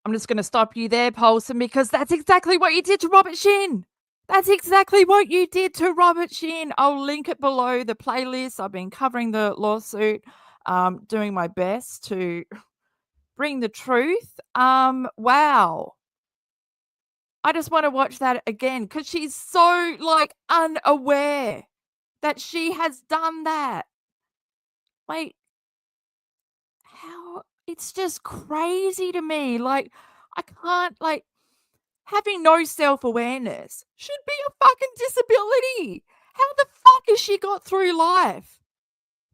I'm just going to stop you there, Paulson, because that's exactly what you did to Robert Shin. That's exactly what you did to Robert Shin. I'll link it below the playlist. I've been covering the lawsuit, doing my best to bring the truth. Wow. I just want to watch that again because she's so like unaware that she has done that. Like, how? It's just crazy to me. Like, I can't, like, having no self-awareness should be a fucking disability. How the fuck has she got through life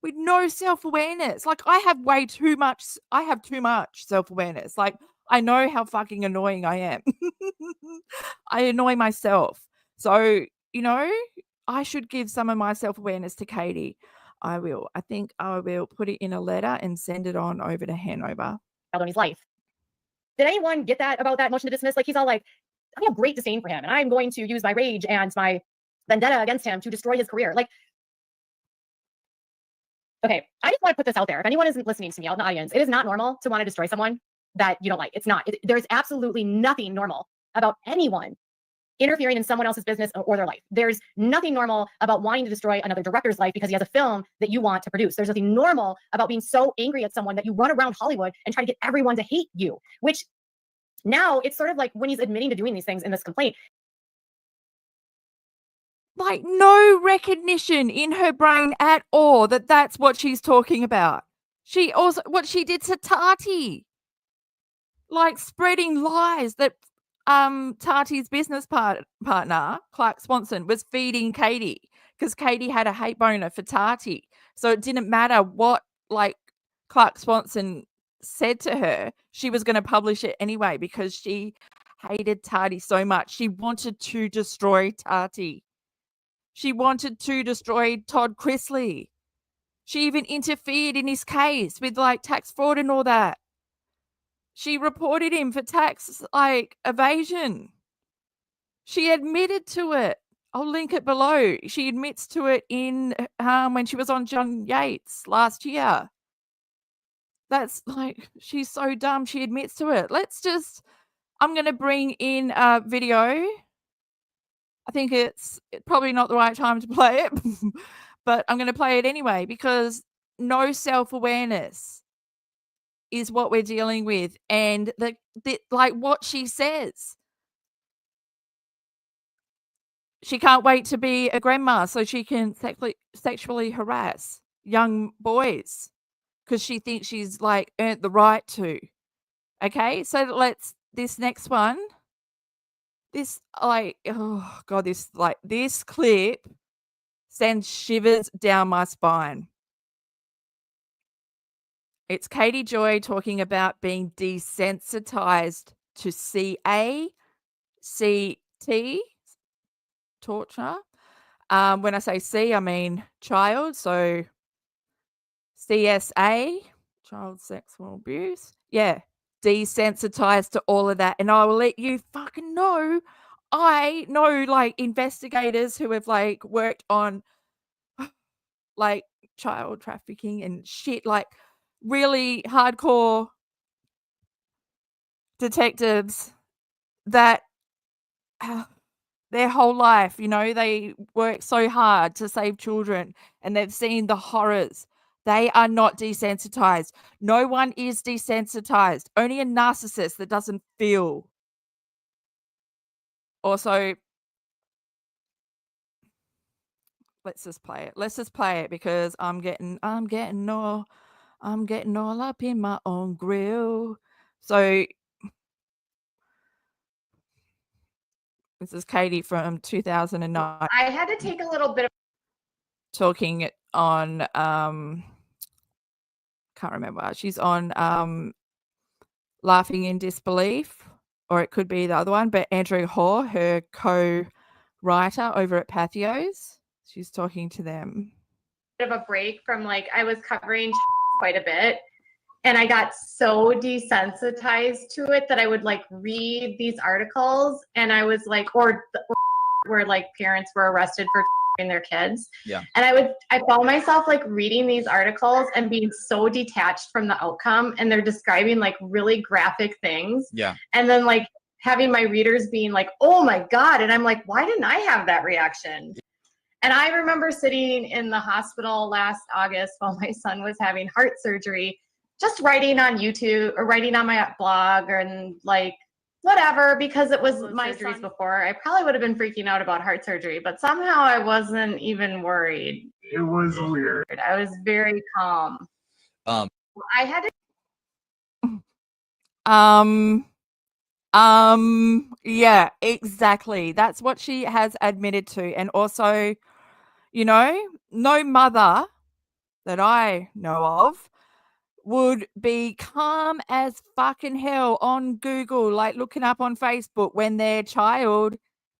with no self-awareness? Like, I have too much self-awareness. Like, I know how fucking annoying I am. I annoy myself. So, you know, I should give some of my self-awareness to Katie. I will. I think I will put it in a letter and send it on over to Hanover. Baldoni's life. Did anyone get that about that motion to dismiss? Like, he's all like, I have great disdain for him, and I'm going to use my rage and my vendetta against him to destroy his career. Like, okay, I just want to put this out there. If anyone isn't listening to me out in the audience, it is not normal to want to destroy someone that you don't like. It's not. There's absolutely nothing normal about anyone interfering in someone else's business or their life. There's nothing normal about wanting to destroy another director's life because he has a film that you want to produce. There's nothing normal about being so angry at someone that you run around Hollywood and try to get everyone to hate you, which now it's sort of like when he's admitting to doing these things in this complaint. Like, no recognition in her brain at all that that's what she's talking about. She also, what she did to Tati, like spreading lies that Tati's business partner, Clark Swanson, was feeding Katie because Katie had a hate boner for Tati. So it didn't matter what like Clark Swanson said to her, she was going to publish it anyway because she hated Tati so much. She wanted to destroy Tati. She wanted to destroy Todd Chrisley. She even interfered in his case with like tax fraud and all that. She reported him for tax like evasion. She admitted to it. I'll link it below. She admits to it in when she was on John Yates last year. That's like, she's so dumb. She admits to it. I'm going to bring in a video. I think it's probably not the right time to play it, but I'm going to play it anyway because no self-awareness is what we're dealing with. And like what she says, she can't wait to be a grandma so she can sexually harass young boys because she thinks she's like earned the right to. Okay, so this next one, this like, oh God, this clip sends shivers down my spine. It's Katie Joy talking about being desensitized to CACT, torture. When I say C, I mean child. So CSA, child sexual abuse. Yeah, desensitized to all of that. And I will let you fucking know. I know like investigators who have like worked on like child trafficking and shit, like really hardcore detectives that their whole life, you know, they work so hard to save children and they've seen the horrors. They are not desensitized. No one is desensitized. Only a narcissist that doesn't feel. Also, Let's just play it. Let's just play it because I'm getting all up in my own grill. So this is Katie from 2009 I had to take a little bit of talking on can't remember. She's on Laughing in Disbelief, or it could be the other one, but Andrew Hoare, her co-writer over at Pathios, she's talking to them. of a break from like I was covering quite a bit, and I got so desensitized to it that I would like read these articles, and I was like, or where like parents were arrested for their kids. Yeah. And I found myself like reading these articles and being so detached from the outcome, and they're describing like really graphic things. Yeah. And then like having my readers being like, oh my God. And I'm like, why didn't I have that reaction? And I remember sitting in the hospital last August while my son was having heart surgery, just writing on YouTube or writing on my blog and like whatever, because it was my surgeries before. I probably would have been freaking out about heart surgery, but somehow I wasn't even worried. It was weird. I was very calm. I had to. Yeah, exactly. That's what she has admitted to. And also, you know, no mother that I know of would be calm as fucking hell on Google, like looking up on Facebook when their child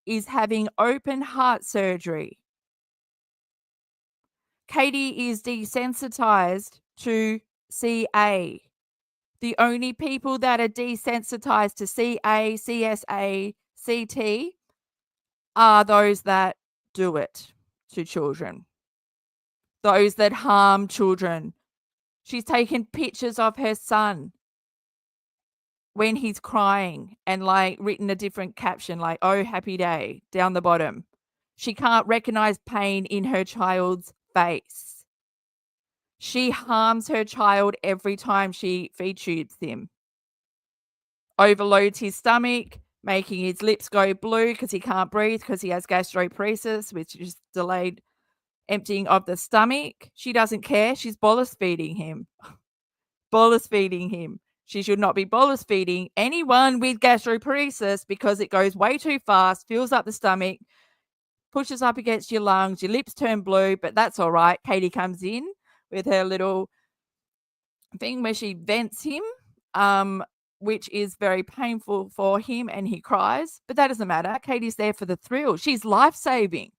is having open heart surgery. Katie is desensitized to CA. The only people that are desensitized to CA, CSA, CT are those that do it to children, those that harm children. She's taken pictures of her son when he's crying and like written a different caption like, oh, happy day down the bottom. She can't recognize pain in her child's face. She harms her child every time she feed tubes him. Overloads his stomach, making his lips go blue because he can't breathe because he has gastroparesis, which is delayed emptying of the stomach. She doesn't care. She's bolus feeding him. Bolus feeding him. She should not be bolus feeding anyone with gastroparesis because it goes way too fast, fills up the stomach, pushes up against your lungs, your lips turn blue, but that's all right. Katie comes in with her little thing where she vents him, which is very painful for him, and he cries, but that doesn't matter. Katie's there for the thrill. She's life-saving.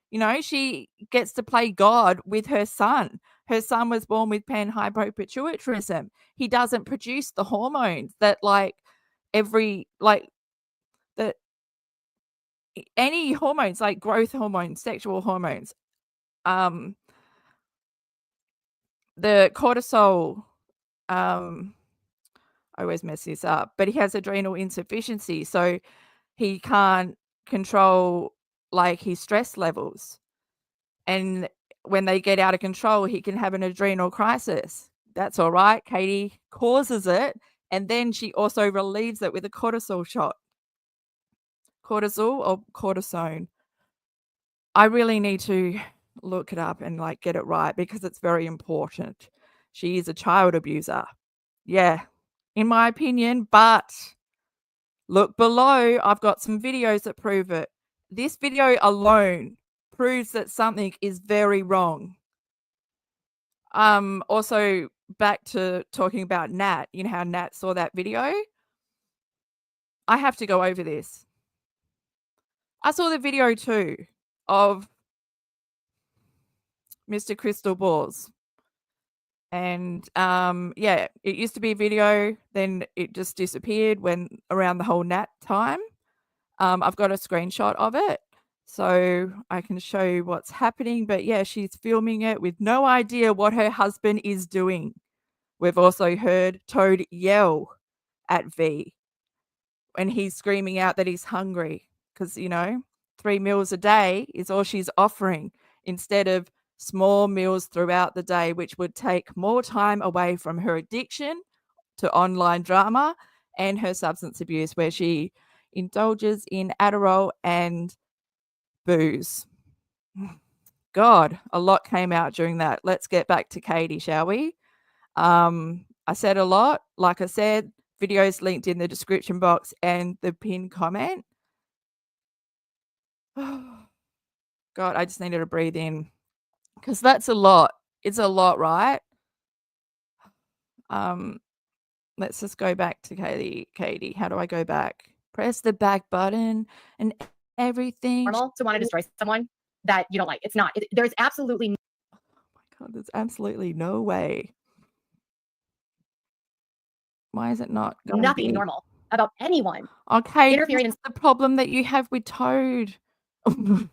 You know, she gets to play God with her son. Her son was born with panhypopituitarism. He doesn't produce the hormones that any hormones like growth hormones, sexual hormones. The cortisol, I always mess this up, but he has adrenal insufficiency, so he can't control like his stress levels. And when they get out of control, he can have an adrenal crisis. That's all right. Katie causes it, and then she also relieves it with a cortisol shot. Cortisol or cortisone. I really need to look it up and like get it right because it's very important. She is a child abuser. Yeah, in my opinion, but look below. I've got some videos that prove it. This video alone proves that something is very wrong. Also back to talking about Nat, you know how Nat saw that video? I have to go over this. I saw the video too of Mr. Crystal Balls. And yeah, it used to be a video, then it just disappeared when around the whole Nat time. I've got a screenshot of it so I can show you what's happening. But yeah, she's filming it with no idea what her husband is doing. We've also heard Toad yell at V when he's screaming out that he's hungry because, you know, 3 meals a day is all she's offering instead of small meals throughout the day, which would take more time away from her addiction to online drama and her substance abuse, where she indulges in Adderall and booze. God, a lot came out during that. Let's get back to Katie, shall we? I said a lot. Like I said, videos linked in the description box and the pinned comment. God, I just needed to breathe in because that's a lot. It's a lot, right? Let's just go back to Katie. Katie, how do I go back? Press the back button and everything. Normal to want to destroy someone that you don't like. It's not. There's absolutely. Oh my God, there's absolutely no way. Why is it not going nothing normal about anyone. Okay, interfering in the problem that you have with Toad. Because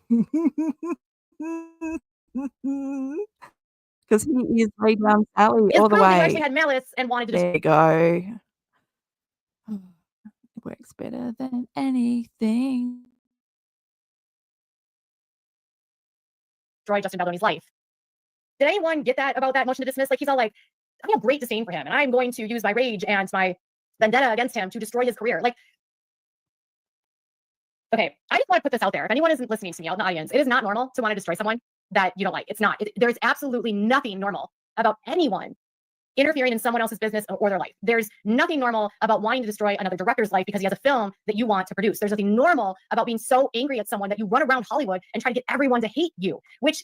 he is way down Sally all the You way. actually had malice and wanted to There you go. It works better than anything. destroy Justin Baldoni's life. Did anyone get that about that motion to dismiss? Like he's all like, I have great disdain for him, and I'm going to use my rage and my vendetta against him to destroy his career. Like, okay, I just want to put this out there. If anyone isn't listening to me out in the audience, it is not normal to want to destroy someone that you don't like. It's not. There's absolutely nothing normal about anyone interfering in someone else's business or their life. There's nothing normal about wanting to destroy another director's life because he has a film that you want to produce. There's nothing normal about being so angry at someone that you run around Hollywood and try to get everyone to hate you, which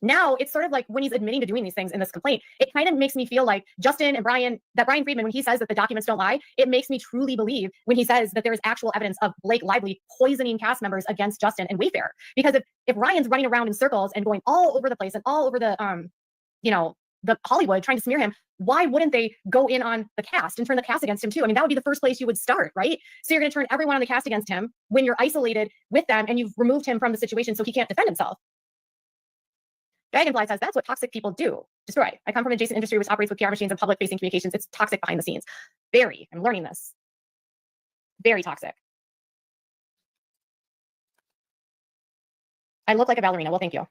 now it's sort of like when he's admitting to doing these things in this complaint, it kind of makes me feel like Justin and Brian Friedman, when he says that the documents don't lie, it makes me truly believe when he says that there is actual evidence of Blake Lively poisoning cast members against Justin and Wayfair. Because if Ryan's running around in circles and going all over the place and all over the, the Hollywood trying to smear him, why wouldn't they go in on the cast and turn the cast against him too? I mean, that would be the first place you would start, right? So you're going to turn everyone on the cast against him when you're isolated with them and you've removed him from the situation so he can't defend himself. Dragonfly says that's what toxic people do. Destroy. I come from an adjacent industry which operates with PR machines and public-facing communications. It's toxic behind the scenes. Very. I'm learning this. Very toxic. I look like a ballerina. Well, thank you.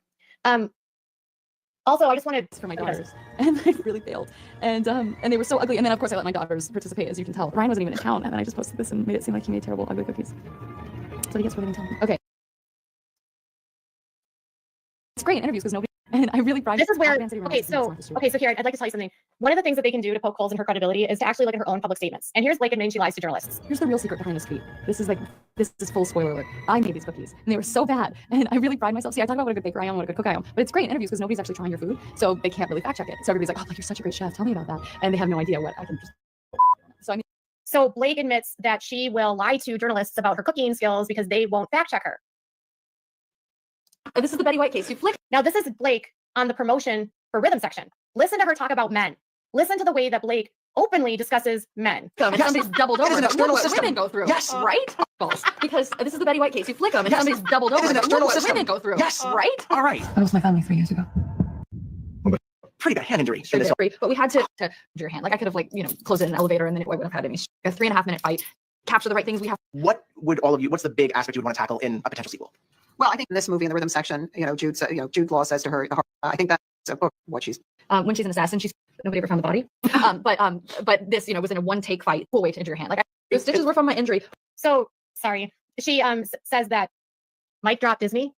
Also, I just wanted for my daughters, and I really failed. And they were so ugly. And then, of course, I let my daughters participate, as you can tell. Ryan wasn't even in town, and then I just posted this and made it seem like he made terrible, ugly cookies. So he gets what I didn't tell him. Okay. It's great interviews because nobody. And I really pride. This is where. Okay, so here I'd like to tell you something. One of the things that they can do to poke holes in her credibility is to actually look at her own public statements. And here's Blake admitting she lies to journalists. Here's the real secret behind this tweet. This is full spoiler alert. I made these cookies, and they were so bad. And I really pride myself. See, I talk about what a good baker I am, what a good cook I am. But it's great in interviews because nobody's actually trying your food, so they can't really fact check it. So everybody's like, "Oh, Blake, you're such a great chef. Tell me about that." And they have no idea what I can just. So Blake admits that she will lie to journalists about her cooking skills because they won't fact check her. This is the Betty White case. You flick. Now this is Blake on the promotion for Rhythm section. Listen to her talk about men. Listen to the way that Blake openly discusses men. And somebody's doubled over. An external system. Women go through. Yes. Right? False. Because this is the Betty White case. You flick them and somebody's doubled over. An external system. Women go through. Yes. Right? All right. That was my family 3 years ago. Pretty bad hand injury. But we had to your hand. Like I could have closed it in an elevator and then it wouldn't have had any. A 3.5 minute fight. Capture the right things we have. What's the big aspect you would want to tackle in a potential sequel? Well, I think in this movie in the rhythm section, Jude Law says to her, I think that's what she's. When she's an assassin, nobody ever found the body. But this, was in a one take fight. Cool way to injure your hand. Like the stitches were from my injury. So sorry. She says that mic drop Disney.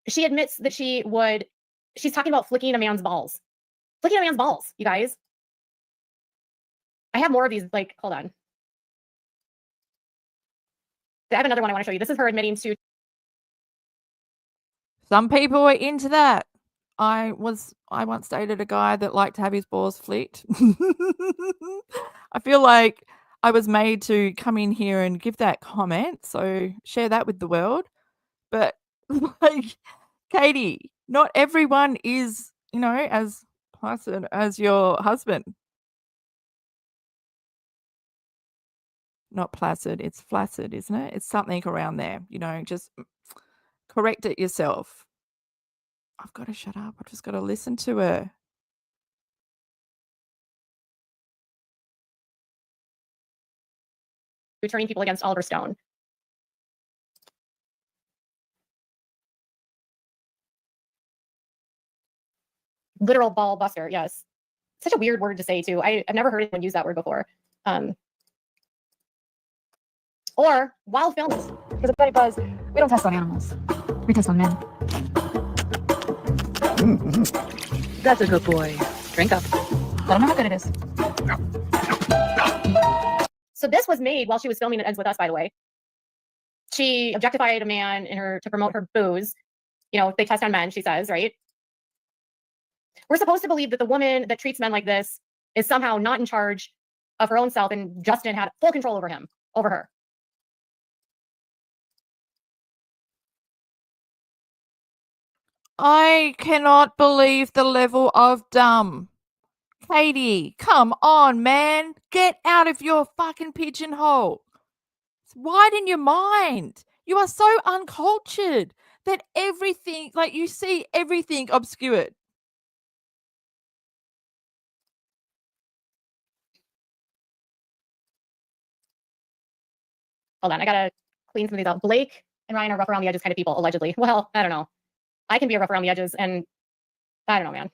She admits that she's talking about flicking a man's balls. Flicking a man's balls, you guys. I have more of these, hold on. I have another one I want to show you. This is her admitting to. Some people are into that. I once dated a guy that liked to have his balls flicked. I feel like I was made to come in here and give that comment, so share that with the world. But Katie, not everyone is, as placid as your husband. Not placid, it's flaccid, isn't it? It's something around there, just correct it yourself. I've got to shut up. I've just got to listen to her. Turning people against Oliver Stone. Literal ball buster, yes. Such a weird word to say too. I've never heard anyone use that word before. Or wild films. Because of Betty Buzz, we don't test on animals. We test on men. That's a good boy. Drink up. I don't know how good it is. So this was made while she was filming It Ends With Us, by the way. She objectified a man to promote her booze. You know, they test on men, she says, right? We're supposed to believe that the woman that treats men like this is somehow not in charge of her own self, and Justin had full control over her. I cannot believe the level of dumb. Katie, come on, man. Get out of your fucking pigeonhole. Widen your mind. You are so uncultured that everything, like you see everything obscured. Hold on, I gotta clean some of these out. Blake and Ryan are rough around the edges kind of people, allegedly. Well, I don't know. I can be a rough around the edges, and I don't know, man.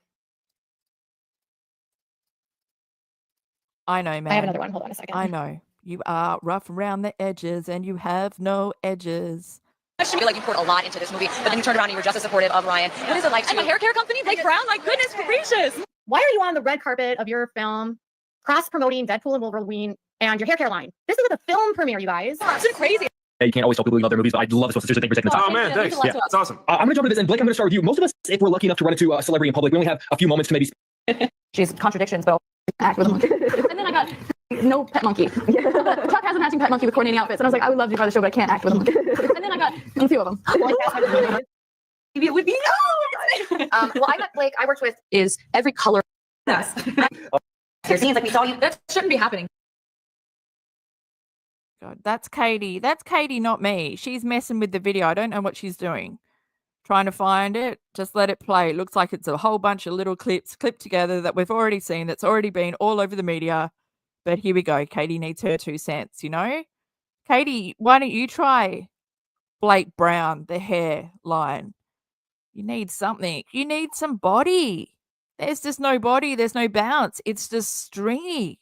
I know, man. I have another one. Hold on a second. I know. You are rough around the edges and you have no edges. I feel like you poured a lot into this movie, but then you turned around and you were just as supportive of Ryan. What is it like to... And my hair care company, Blake Brown? My goodness gracious. Why are you on the red carpet of your film, cross-promoting Deadpool and Wolverine and your hair care line? This is like a film premiere, you guys. It's been crazy. You can't always tell people you love their movies, but I love this one. So seriously, thank you for taking the time. Oh man, thanks. Yeah, that's awesome. I'm going to jump into this, and Blake, I'm going to start with you. Most of us, if we're lucky enough to run into a celebrity in public, we only have a few moments to maybe... She has contradictions, but I'll act with a monkey. And then I got no pet monkey. Chuck has a matching pet monkey with coordinating outfits, and I was like, I would love to be part of the show, but I can't act with a monkey. And then I got a few of them. Maybe it would be no. Well, I met Blake. I worked with Is every color. Yes. Your scenes, like we saw you. That shouldn't be happening. God, that's Katie. That's Katie, not me. She's messing with the video. I don't know what she's doing. Trying to find it. Just let it play. It looks like it's a whole bunch of little clips clipped together that we've already seen, that's already been all over the media. But here we go. Katie needs her 2 cents, you know? Katie, why don't you try Blake Brown, the hair line? You need something. You need some body. There's just no body. There's no bounce. It's just stringy.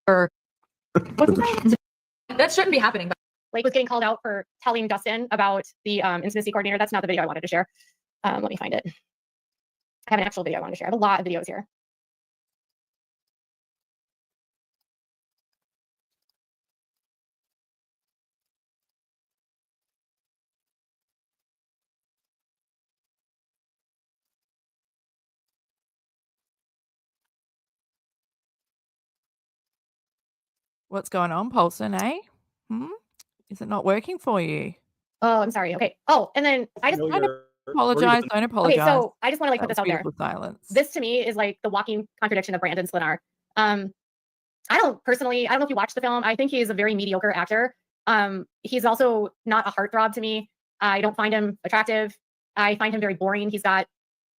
That shouldn't be happening. Blake was getting called out for telling Justin about the intimacy coordinator. That's not the video I wanted to share. Let me find it. I have an actual video I wanted to share. I have a lot of videos here. What's going on, Paulson, eh? Is it not working for you? Oh, I'm sorry. Okay. Oh, and then I just Apologize. Don't apologize. Okay, so I just want to like That put this was out there. beautiful silence. This to me is like the walking contradiction of Brandon Slinar. I don't know if you watched the film. I think he's a very mediocre actor. He's also not a heartthrob to me. I don't find him attractive. I find him very boring. He's got,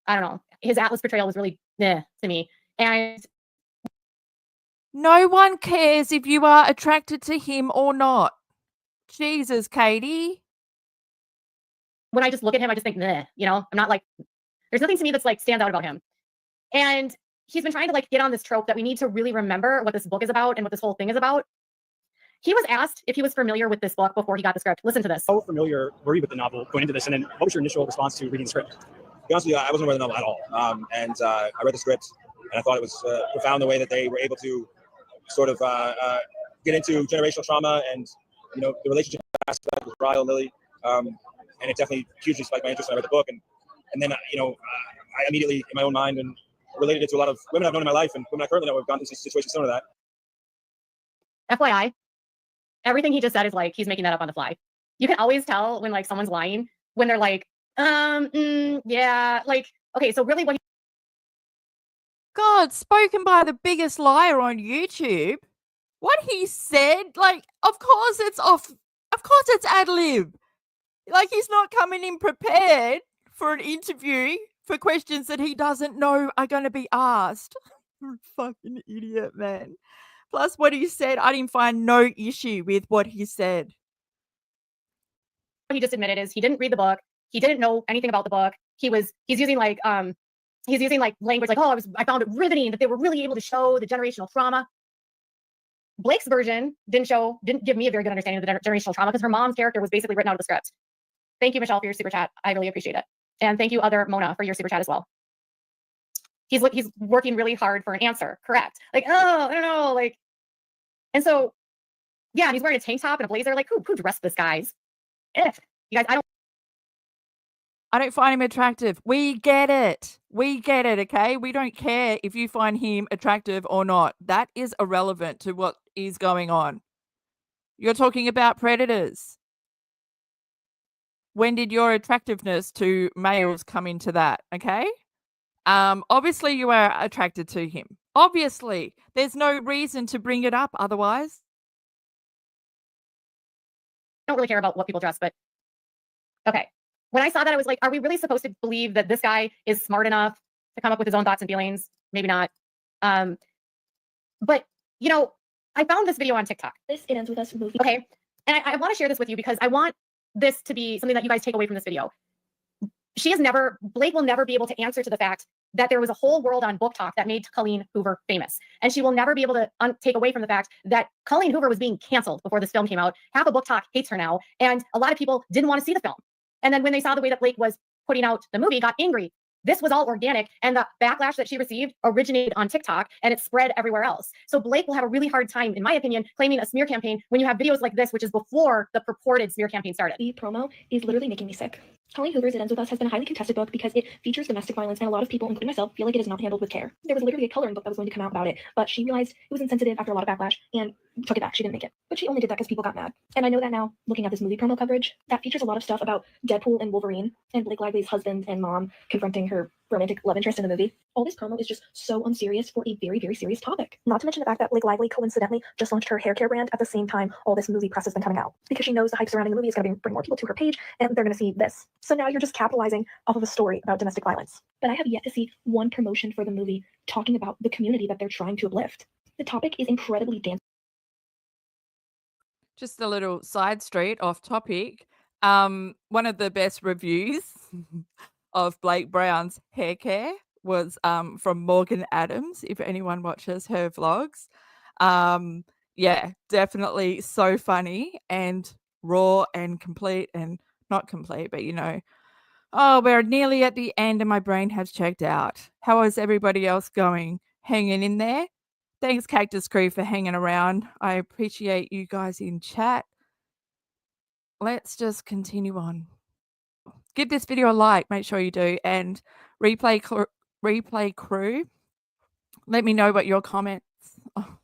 I don't know, his Atlas portrayal was really to me. And no one cares if you are attracted to him or not. Jesus, Katie. when I just look at him, I just think, meh, you know, I'm not like, there's nothing to me that's like stands out about him. And he's been trying to like get on this trope that we need to really remember what this book is about and what this whole thing is about. He was asked if he was familiar with this book before he got the script. Listen to this. How familiar were you with the novel going into this? And then what was your initial response to reading the script? To be honest with you, I wasn't aware of the novel at all. I read the script and I thought it was profound the way that they were able to sort of get into generational trauma and, you know, the relationship aspect with Ryle and Lily. And it definitely hugely spiked my interest when I read the book. And then, you know, I immediately, in my own mind, and related it to a lot of women I've known in my life and women I currently know who have gone through situations similar to that. FYI, everything he just said is like, he's making that up on the fly. You can always tell when like someone's lying, when they're like, yeah, like, okay, so really what he God, spoken by the biggest liar on YouTube. What he said, like, of course it's ad lib. Like, he's not coming in prepared for an interview for questions that he doesn't know are going to be asked. You're a fucking idiot, man. Plus, what he said, I didn't find no issue with what he said. just admitted is he didn't read the book. He didn't know anything about the book. He's using like language like, I found it riveting that they were really able to show the generational trauma. Blake's version didn't give me a very good understanding of the generational trauma because her mom's character was basically written out of the script. Thank you, Michelle, for your super chat. I really appreciate it. And thank you, other Mona, for your super chat as well. He's working really hard for an answer. Correct. Like, oh, I don't know. Like, and so, yeah, and he's wearing a tank top and a blazer. Like, who dressed this guy's? You guys, I don't find him attractive. We get it. We get it, okay? We don't care if you find him attractive or not. That is irrelevant to what is going on. You're talking about predators. When did your attractiveness to males come into that, okay? Obviously you are attracted to him. Obviously. There's no reason to bring it up otherwise. don't really care about what people dress, but okay. When I saw that, I was like, are we really supposed to believe that this guy is smart enough to come up with his own thoughts and feelings? Maybe not. But, you know, I found this video on TikTok. It ends with us moving. Okay. And I want to share this with you because I want this to be something that you guys take away from this video. Blake will never be able to answer to the fact that there was a whole world on Book Talk that made Colleen Hoover famous. And she will never be able to take away from the fact that Colleen Hoover was being canceled before this film came out. Half of Book Talk hates her now. And a lot of people didn't want to see the film. And then when they saw the way that Blake was putting out the movie, got angry. This was all organic, and the backlash that she received originated on TikTok, and it spread everywhere else. So Blake will have a really hard time, in my opinion, claiming a smear campaign when you have videos like this, which is before the purported smear campaign started. The promo is literally making me sick. Colleen Hoover's It Ends With Us has been a highly contested book because it features domestic violence, and a lot of people, including myself, feel like it is not handled with care. There was literally a coloring book that was going to come out about it, but she realized it was insensitive after a lot of backlash and took it back. She didn't make it. But she only did that because people got mad. And I know that now, looking at this movie promo coverage, that features a lot of stuff about Deadpool and Wolverine, and Blake Lively's husband and mom confronting her romantic love interest in the movie. All this promo is just so unserious for a very, very serious topic. Not to mention the fact that Blake Lively coincidentally just launched her hair care brand at the same time all this movie press has been coming out, because she knows the hype surrounding the movie is going to bring more people to her page, and they're going to see this. So now you're just capitalizing off of a story about domestic violence. But I have yet to see one promotion for the movie talking about the community that they're trying to uplift. The topic is incredibly dense. Just a little side street off topic. One of the best reviews of Blake Brown's hair care was from Morgan Adams, if anyone watches her vlogs. Yeah, definitely so funny and raw and complete, and not complete, but you know. Oh, we're nearly at the end and my brain has checked out. How is everybody else going? Hanging in there? Thanks, Cactus Crew, for hanging around. I appreciate you guys in chat. Let's just continue on. Give this video a like, make sure you do. And replay crew, let me know what your comments,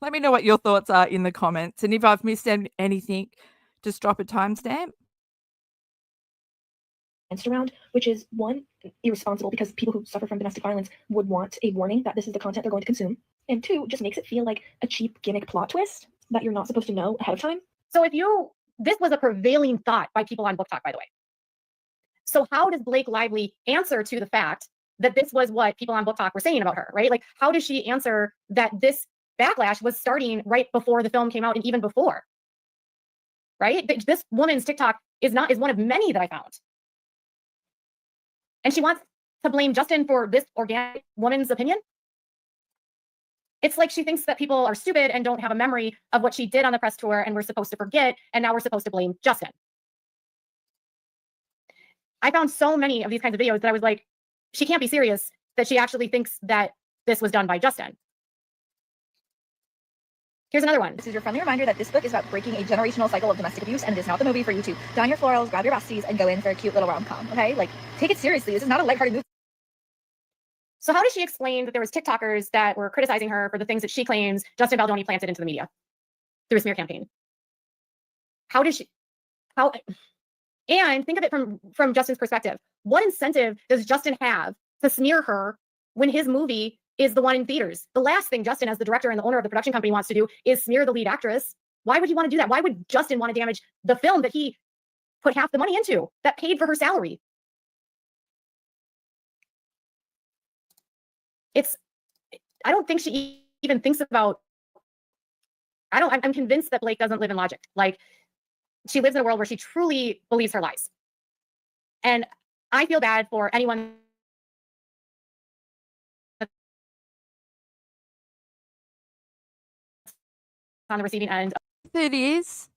let me know what your thoughts are in the comments. And if I've missed anything, just drop a timestamp. Around, which is one, irresponsible, because people who suffer from domestic violence would want a warning that this is the content they're going to consume. And two, just makes it feel like a cheap gimmick plot twist that you're not supposed to know ahead of time. So this was a prevailing thought by people on Book Talk, by the way. So how does Blake Lively answer to the fact that this was what people on Book Talk were saying about her, right? Like, how does she answer that this backlash was starting right before the film came out and even before, right? This woman's TikTok is one of many that I found. And she wants to blame Justin for this organic woman's opinion. It's like she thinks that people are stupid and don't have a memory of what she did on the press tour, and we're supposed to forget, and now we're supposed to blame Justin. I found so many of these kinds of videos that I was like, she can't be serious that she actually thinks that this was done by Justin. Here's another one. This is your friendly reminder that this book is about breaking a generational cycle of domestic abuse, and it is not the movie for you to don your florals, grab your besties, and go in for a cute little rom-com, okay? Like, take it seriously. This is not a lighthearted movie. So how does she explain that there was TikTokers that were criticizing her for the things that she claims Justin Baldoni planted into the media through a smear campaign? And think of it from Justin's perspective. What incentive does Justin have to smear her when his movie is the one in theaters? The last thing Justin, as the director and the owner of the production company, wants to do is smear the lead actress. Why would he want to do that? Why would Justin want to damage the film that he put half the money into, that paid for her salary? I don't think she even thinks about, I'm convinced that Blake doesn't live in logic. Like, she lives in a world where she truly believes her lies. And I feel bad for anyone on the receiving end. It is.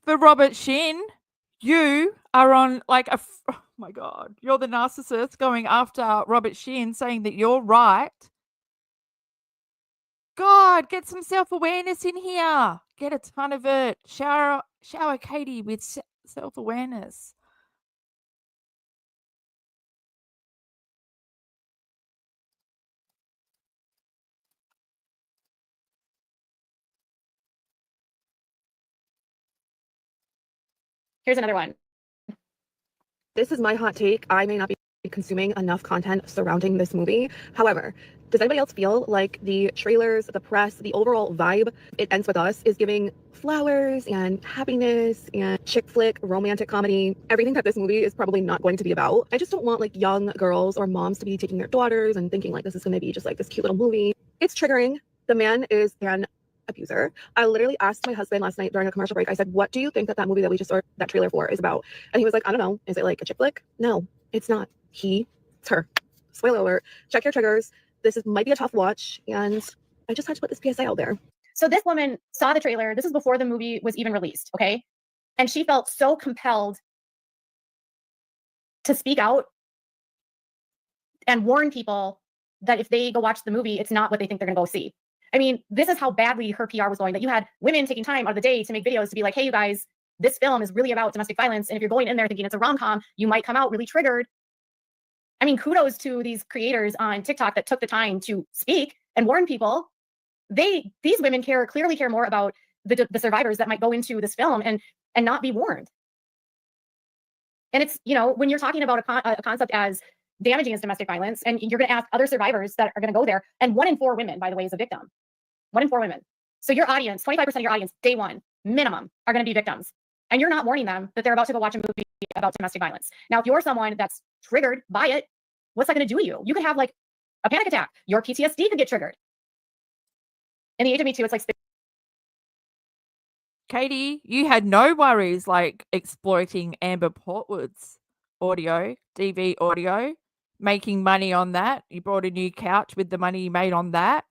For Robert Shin, you are on like my God. You're the narcissist going after Robert Sheehan saying that you're right. God, get some self-awareness in here. Get a ton of it. Shower Katie with self-awareness. Here's another one. This is my hot take. I may not be consuming enough content surrounding this movie. However, does anybody else feel like the trailers, the press, the overall vibe, It Ends With Us, is giving flowers and happiness and chick flick, romantic comedy, everything that this movie is probably not going to be about? I just don't want like young girls or moms to be taking their daughters and thinking like this is going to be just like this cute little movie. It's triggering. The man is an abuser. I literally asked my husband last night during a commercial break, I said, what do you think that movie that we just saw that trailer for is about? And he was like, I don't know. Is it like a chick flick? No, it's not. It's her. Spoiler alert. Check your triggers. This might be a tough watch, and I just had to put this PSA out there. So this woman saw the trailer. This is before the movie was even released, okay? And she felt so compelled to speak out and warn people that if they go watch the movie, it's not what they think they're going to go see. I mean, this is how badly her PR was going, that you had women taking time out of the day to make videos to be like, hey, you guys, this film is really about domestic violence. And if you're going in there thinking it's a rom-com, you might come out really triggered. I mean, kudos to these creators on TikTok that took the time to speak and warn people. These women clearly care more about the survivors that might go into this film and not be warned. And it's, you know, when you're talking about a concept as damaging as domestic violence, and you're going to ask other survivors that are going to go there, and 1 in 4 women, by the way, is a victim. 1 in 4 women. So your audience, 25% of your audience, day one, minimum, are going to be victims. And you're not warning them that they're about to go watch a movie about domestic violence. Now, if you're someone that's triggered by it, what's that going to do to you? You could have like a panic attack. Your PTSD could get triggered. In the age of Me Too, it's like... Katie, you had no worries like exploiting Amber Portwood's audio, DV audio, making money on that. You bought a new couch with the money you made on that.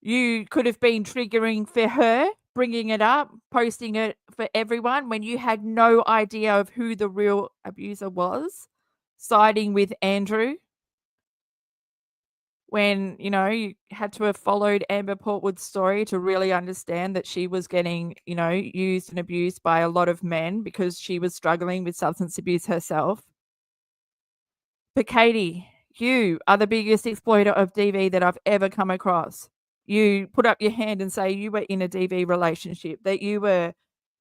You could have been triggering for her, bringing it up, posting it for everyone when you had no idea of who the real abuser was, siding with Andrew. When, you know, you had to have followed Amber Portwood's story to really understand that she was getting, you know, used and abused by a lot of men because she was struggling with substance abuse herself. But Katie, you are the biggest exploiter of DV that I've ever come across. You put up your hand and say you were in a DV relationship, that you were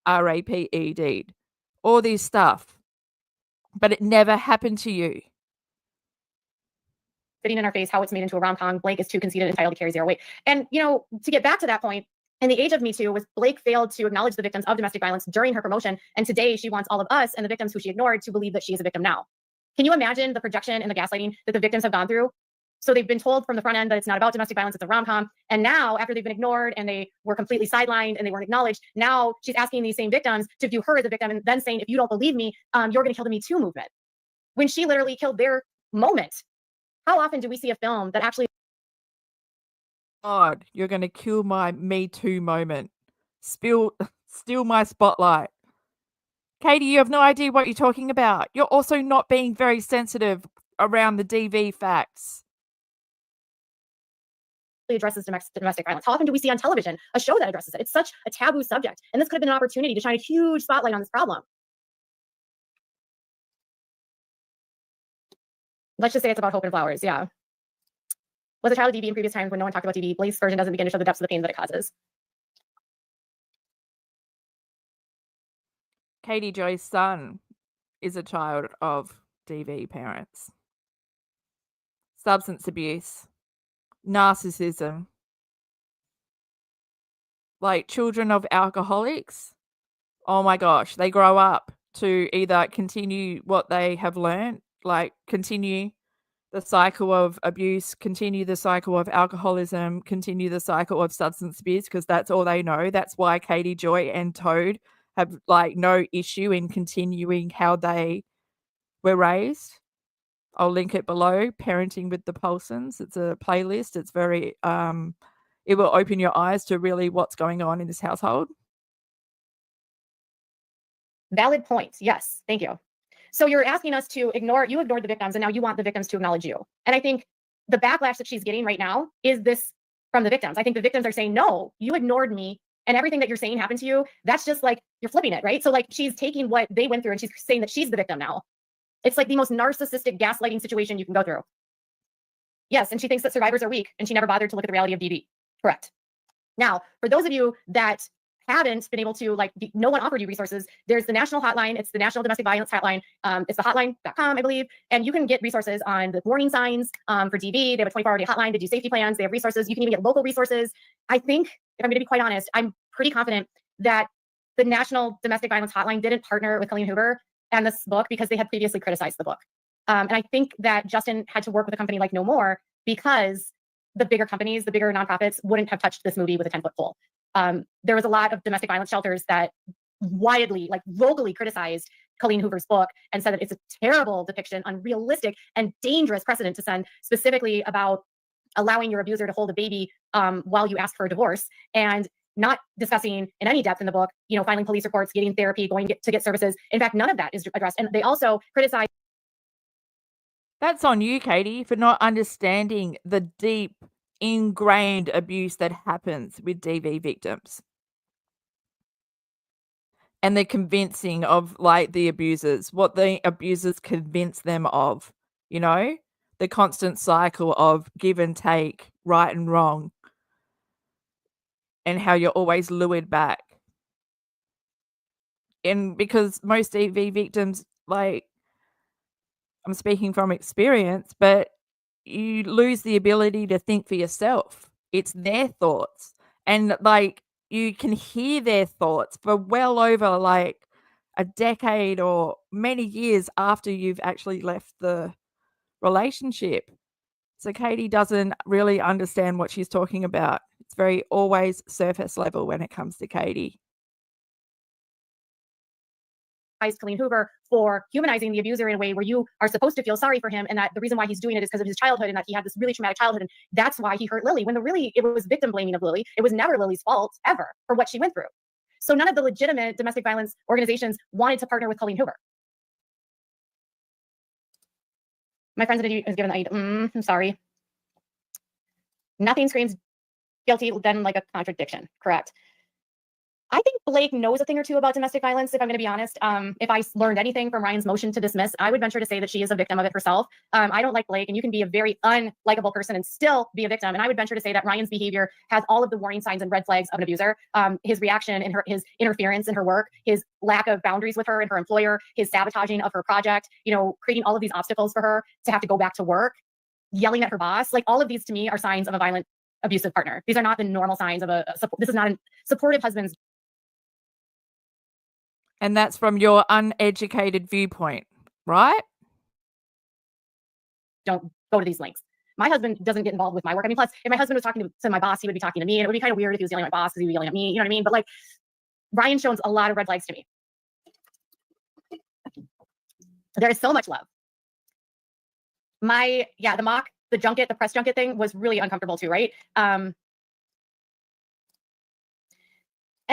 RAPED'd, all this stuff, but it never happened to you. Spitting in our face how it's made into a rom-com. Blake is too conceited and entitled to carry zero weight. And, you know, to get back to that point, in the age of Me Too, was Blake failed to acknowledge the victims of domestic violence during her promotion. And today she wants all of us and the victims who she ignored to believe that she is a victim now. Can you imagine the projection and the gaslighting that the victims have gone through? So they've been told from the front end that it's not about domestic violence, it's a rom-com. And now, after they've been ignored and they were completely sidelined and they weren't acknowledged, now she's asking these same victims to view her as a victim and then saying, if you don't believe me, you're going to kill the Me Too movement. When she literally killed their moment. How often do we see a film that actually... God, you're going to kill my Me Too moment. Steal my spotlight. Katie, you have no idea what you're talking about. You're also not being very sensitive around the DV facts. addresses domestic violence. How often do we see on television a show that addresses it? It's such a taboo subject. And this could have been an opportunity to shine a huge spotlight on this problem. Let's just say it's about hope and flowers. Yeah. Was a child of DV in previous times when no one talked about DV. Blake's version doesn't begin to show the depths of the pain that it causes. Katie Joy's son is a child of DV parents. Substance abuse, narcissism. Like children of alcoholics, oh my gosh, they grow up to either continue what they have learned, like continue the cycle of abuse, continue the cycle of alcoholism, continue the cycle of substance abuse, because that's all they know. That's why Katie Joy and Toad have like no issue in continuing how they were raised. I'll link it below, Parenting with the Paulsons. It's a playlist. It's very, it will open your eyes to really what's going on in this household. Valid point. Yes. Thank you. So you're asking us to ignore, you ignored the victims, and now you want the victims to acknowledge you. And I think the backlash that she's getting right now is this from the victims. I think the victims are saying, no, you ignored me, and everything that you're saying happened to you. That's just like, you're flipping it, right? So like, she's taking what they went through and she's saying that she's the victim now. It's like the most narcissistic gaslighting situation you can go through. Yes, and she thinks that survivors are weak, and she never bothered to look at the reality of DV. Correct. Now, for those of you that haven't been able to, like, no one offered you resources, there's the national hotline. It's the National Domestic Violence Hotline. It's the hotline.com, I believe. And you can get resources on the warning signs for DV. They have a 24-hour day hotline. They do safety plans. They have resources. You can even get local resources. I think, if I'm going to be quite honest, I'm pretty confident that the National Domestic Violence Hotline didn't partner with Colleen Hoover and this book because they had previously criticized the book. And I think that Justin had to work with a company like No More because the bigger companies, the bigger nonprofits wouldn't have touched this movie with a 10-foot pole. There was a lot of domestic violence shelters that widely, like vocally criticized Colleen Hoover's book and said that it's a terrible depiction, unrealistic, and dangerous precedent to send, specifically about allowing your abuser to hold a baby while you ask for a divorce, and not discussing in any depth in the book, you know, filing police reports, getting therapy, going to get services. In fact, none of that is addressed. And they also criticize. That's on you, Katie, for not understanding the deep, ingrained abuse that happens with DV victims. And the convincing of, like, the abusers, what the abusers convince them of, you know? The constant cycle of give and take, right and wrong, and how you're always lured back. And because most DV victims, like, I'm speaking from experience, but you lose the ability to think for yourself. It's their thoughts. And, like, you can hear their thoughts for well over, like, a decade or many years after you've actually left the relationship. So Katie doesn't really understand what she's talking about. It's very always surface level when it comes to Katie. Colleen Hoover for humanizing the abuser in a way where you are supposed to feel sorry for him, and that the reason why he's doing it is because of his childhood, and that he had this really traumatic childhood, and that's why he hurt Lily, when it was victim blaming of Lily. It was never Lily's fault ever for what she went through. So none of the legitimate domestic violence organizations wanted to partner with Colleen Hoover. My friend is given the I'm sorry. Nothing screams guilty than like a contradiction. Correct. I think Blake knows a thing or two about domestic violence, if I'm going to be honest. If I learned anything from Ryan's motion to dismiss, I would venture to say that she is a victim of it herself. I don't like Blake, and you can be a very unlikable person and still be a victim. And I would venture to say that Ryan's behavior has all of the warning signs and red flags of an abuser. His reaction and his interference in her work, his lack of boundaries with her and her employer, his sabotaging of her project, you know, creating all of these obstacles for her to have to go back to work, yelling at her boss. Like, all of these to me are signs of a violent, abusive partner. These are not the normal signs of this is not a supportive husband's. And that's from your uneducated viewpoint, right? Don't go to these links. My husband doesn't get involved with my work. I mean, plus, if my husband was talking to my boss, he would be talking to me, and it would be kind of weird if he was yelling at my boss because he would be yelling at me. You know what I mean? But like, Ryan shows a lot of red flags to me. There is so much love. The junket, the press junket thing was really uncomfortable too, right? And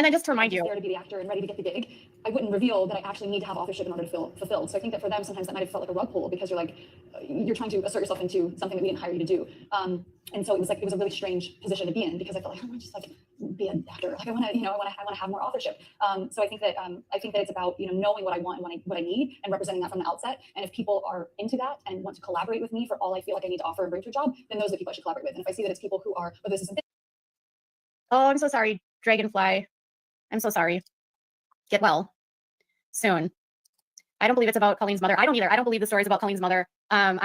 then just to remind you, there to be the actor and ready to get the gig, I wouldn't reveal that I actually need to have authorship in order to feel fulfilled. So I think that for them, sometimes that might have felt like a rug pull, because you're trying to assert yourself into something that we didn't hire you to do. And so it was a really strange position to be in, because I felt like I want to just like be an actor. Like I want to have more authorship. So I think that it's about, knowing what I want and what I need and representing that from the outset. And if people are into that and want to collaborate with me for all I feel like I need to offer and bring to a job, then those are the people I should collaborate with. And if I see that it's people who are, whether this is oh, I'm so sorry, Dragonfly. I'm so sorry. Get well soon. I don't believe it's about Colleen's mother. I don't either. I don't believe the story is about Colleen's mother. I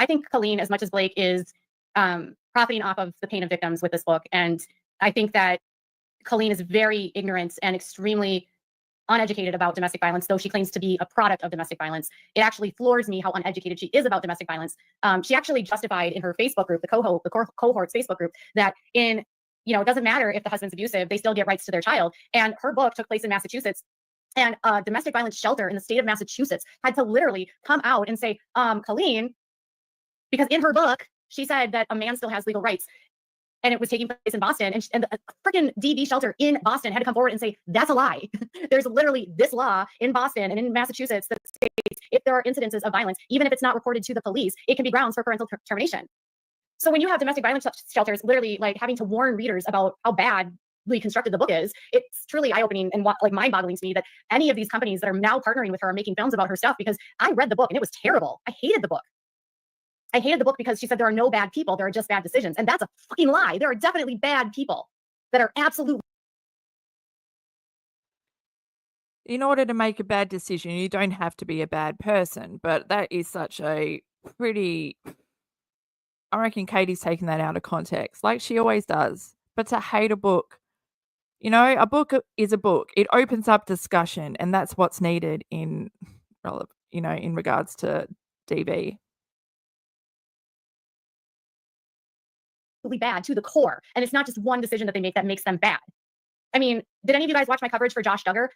think Colleen, as much as Blake, is profiting off of the pain of victims with this book. And I think that Colleen is very ignorant and extremely uneducated about domestic violence, though she claims to be a product of domestic violence. It actually floors me how uneducated she is about domestic violence. She actually justified in her Facebook group, the cohort's Facebook group, that it doesn't matter if the husband's abusive, they still get rights to their child. And her book took place in Massachusetts, and a domestic violence shelter in the state of Massachusetts had to literally come out and say, Colleen, because in her book, she said that a man still has legal rights. and it was taking place in Boston, and the freaking DV shelter in Boston had to come forward and say, that's a lie. There's literally this law in Boston and in Massachusetts that states if there are incidences of violence, even if it's not reported to the police, it can be grounds for parental termination. So when you have domestic violence shelters literally like having to warn readers about how badly constructed the book is, it's truly eye-opening and like mind-boggling to me that any of these companies that are now partnering with her are making films about her stuff, because I read the book and it was terrible. I hated the book. I hated the book because she said there are no bad people, there are just bad decisions. And that's a fucking lie. There are definitely bad people that are absolutely. In order to make a bad decision, you don't have to be a bad person, but that is such a pretty. I reckon Katie's taken that out of context, like she always does. But to hate a book, you know, a book is a book. It opens up discussion, and that's what's needed in, you know, in regards to DV. Bad to the core, and it's not just one decision that they make that makes them bad. I mean, did any of you guys watch my coverage for Josh Duggar?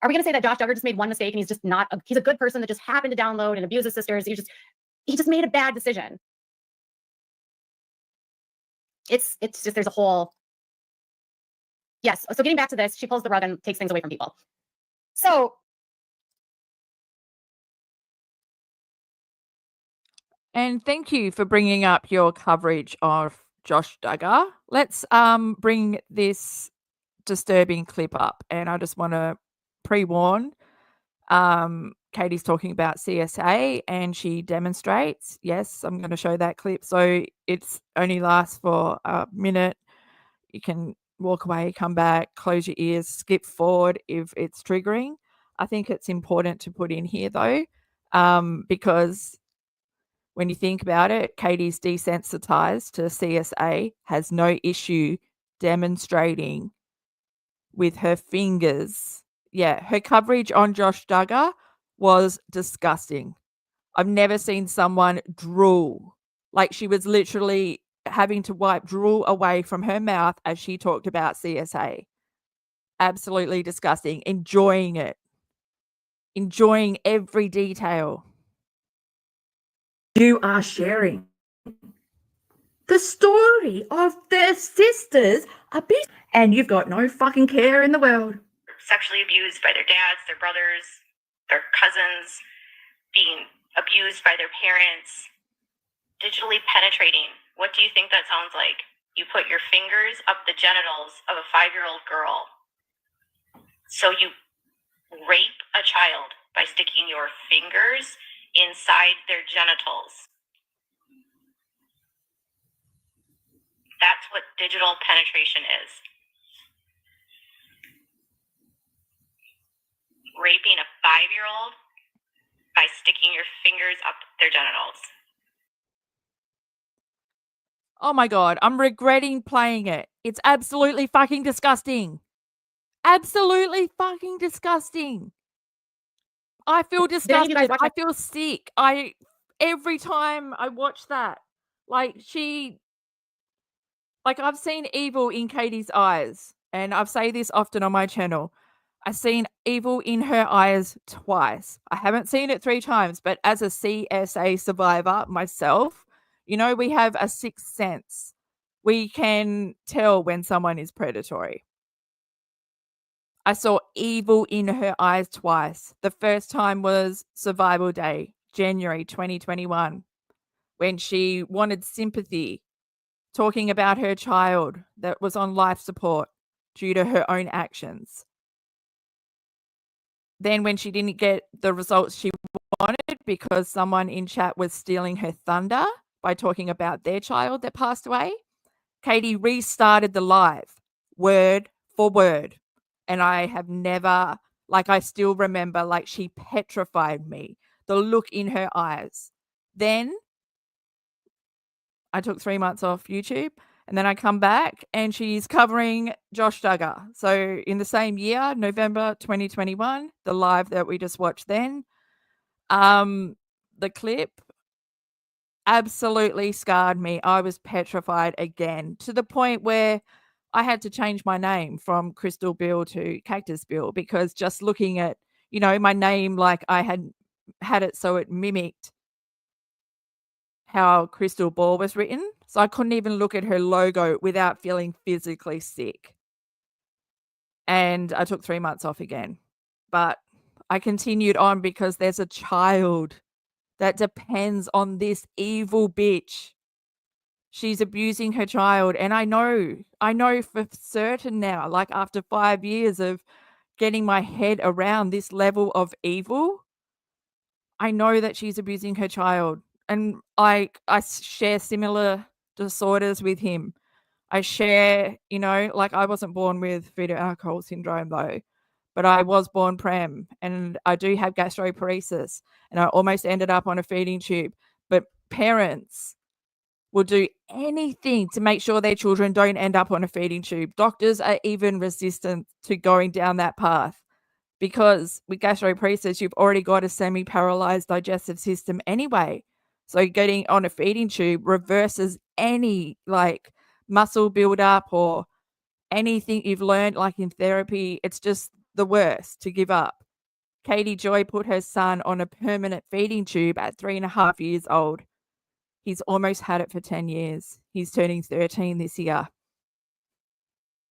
Are we going to say that Josh Duggar just made one mistake and he's just not he's a good person that just happened to download and abuse his sisters? He just made a bad decision. It's just there's a whole. Yes, so getting back to this, she pulls the rug and takes things away from people. So And thank you for bringing up your coverage of Josh Duggar. Let's bring this disturbing clip up, and I just want to pre-warn. Katie's talking about CSA, and she demonstrates. Yes, I'm going to show that clip. So it's only lasts for a minute. You can walk away, come back, close your ears, skip forward if it's triggering. I think it's important to put in here though, because when you think about it, Katie's desensitized to CSA, has no issue demonstrating with her fingers. Yeah, her coverage on Josh Duggar was disgusting. I've never seen someone drool. Like, she was literally having to wipe drool away from her mouth as she talked about CSA. Absolutely disgusting. Enjoying it. Enjoying every detail. You are sharing the story of their sisters abuse, and you've got no fucking care in the world. Sexually abused by their dads, their brothers, their cousins, being abused by their parents, digitally penetrating. What do you think that sounds like? You put your fingers up the genitals of a 5-year-old girl. So you rape a child by sticking your fingers inside their genitals. That's what digital penetration is. Raping a 5-year-old by sticking your fingers up their genitals. Oh my God, I'm regretting playing it. It's absolutely fucking disgusting. Absolutely fucking disgusting. I feel disgusted. I feel sick. Every time I watch that, like I've seen evil in Katie's eyes, and I've said this often on my channel. I've seen evil in her eyes twice. I haven't seen it 3 times, but as a CSA survivor myself, you know, we have a sixth sense. We can tell when someone is predatory. I saw evil in her eyes twice. The first time was Survival Day, January 2021, when she wanted sympathy, talking about her child that was on life support due to her own actions. Then when she didn't get the results she wanted because someone in chat was stealing her thunder by talking about their child that passed away, Katie restarted the live word for word. And I have never, I still remember, she petrified me, the look in her eyes. Then I took 3 months off YouTube, and then I come back and she's covering Josh Duggar. So in the same year, November 2021, the live that we just watched then, the clip absolutely scarred me. I was petrified again, to the point where I had to change my name from Crystal Bill to Cactus Bill, because just looking at, my name, I had it so it mimicked how Crystal Ball was written. So I couldn't even look at her logo without feeling physically sick. And I took 3 months off again. But I continued on because there's a child that depends on this evil bitch. She's abusing her child. And I know for certain now, like after 5 years of getting my head around this level of evil, I know that she's abusing her child. And I share similar disorders with him. I share, like I wasn't born with food and alcohol syndrome though, but I was born prem and I do have gastroparesis and I almost ended up on a feeding tube. But parents will do anything to make sure their children don't end up on a feeding tube. Doctors are even resistant to going down that path because with gastroparesis, you've already got a semi-paralyzed digestive system anyway. So getting on a feeding tube reverses any like muscle buildup or anything you've learned like in therapy. It's just the worst to give up. Katie Joy put her son on a permanent feeding tube at 3.5 years old. He's almost had it for 10 years. He's turning 13 this year.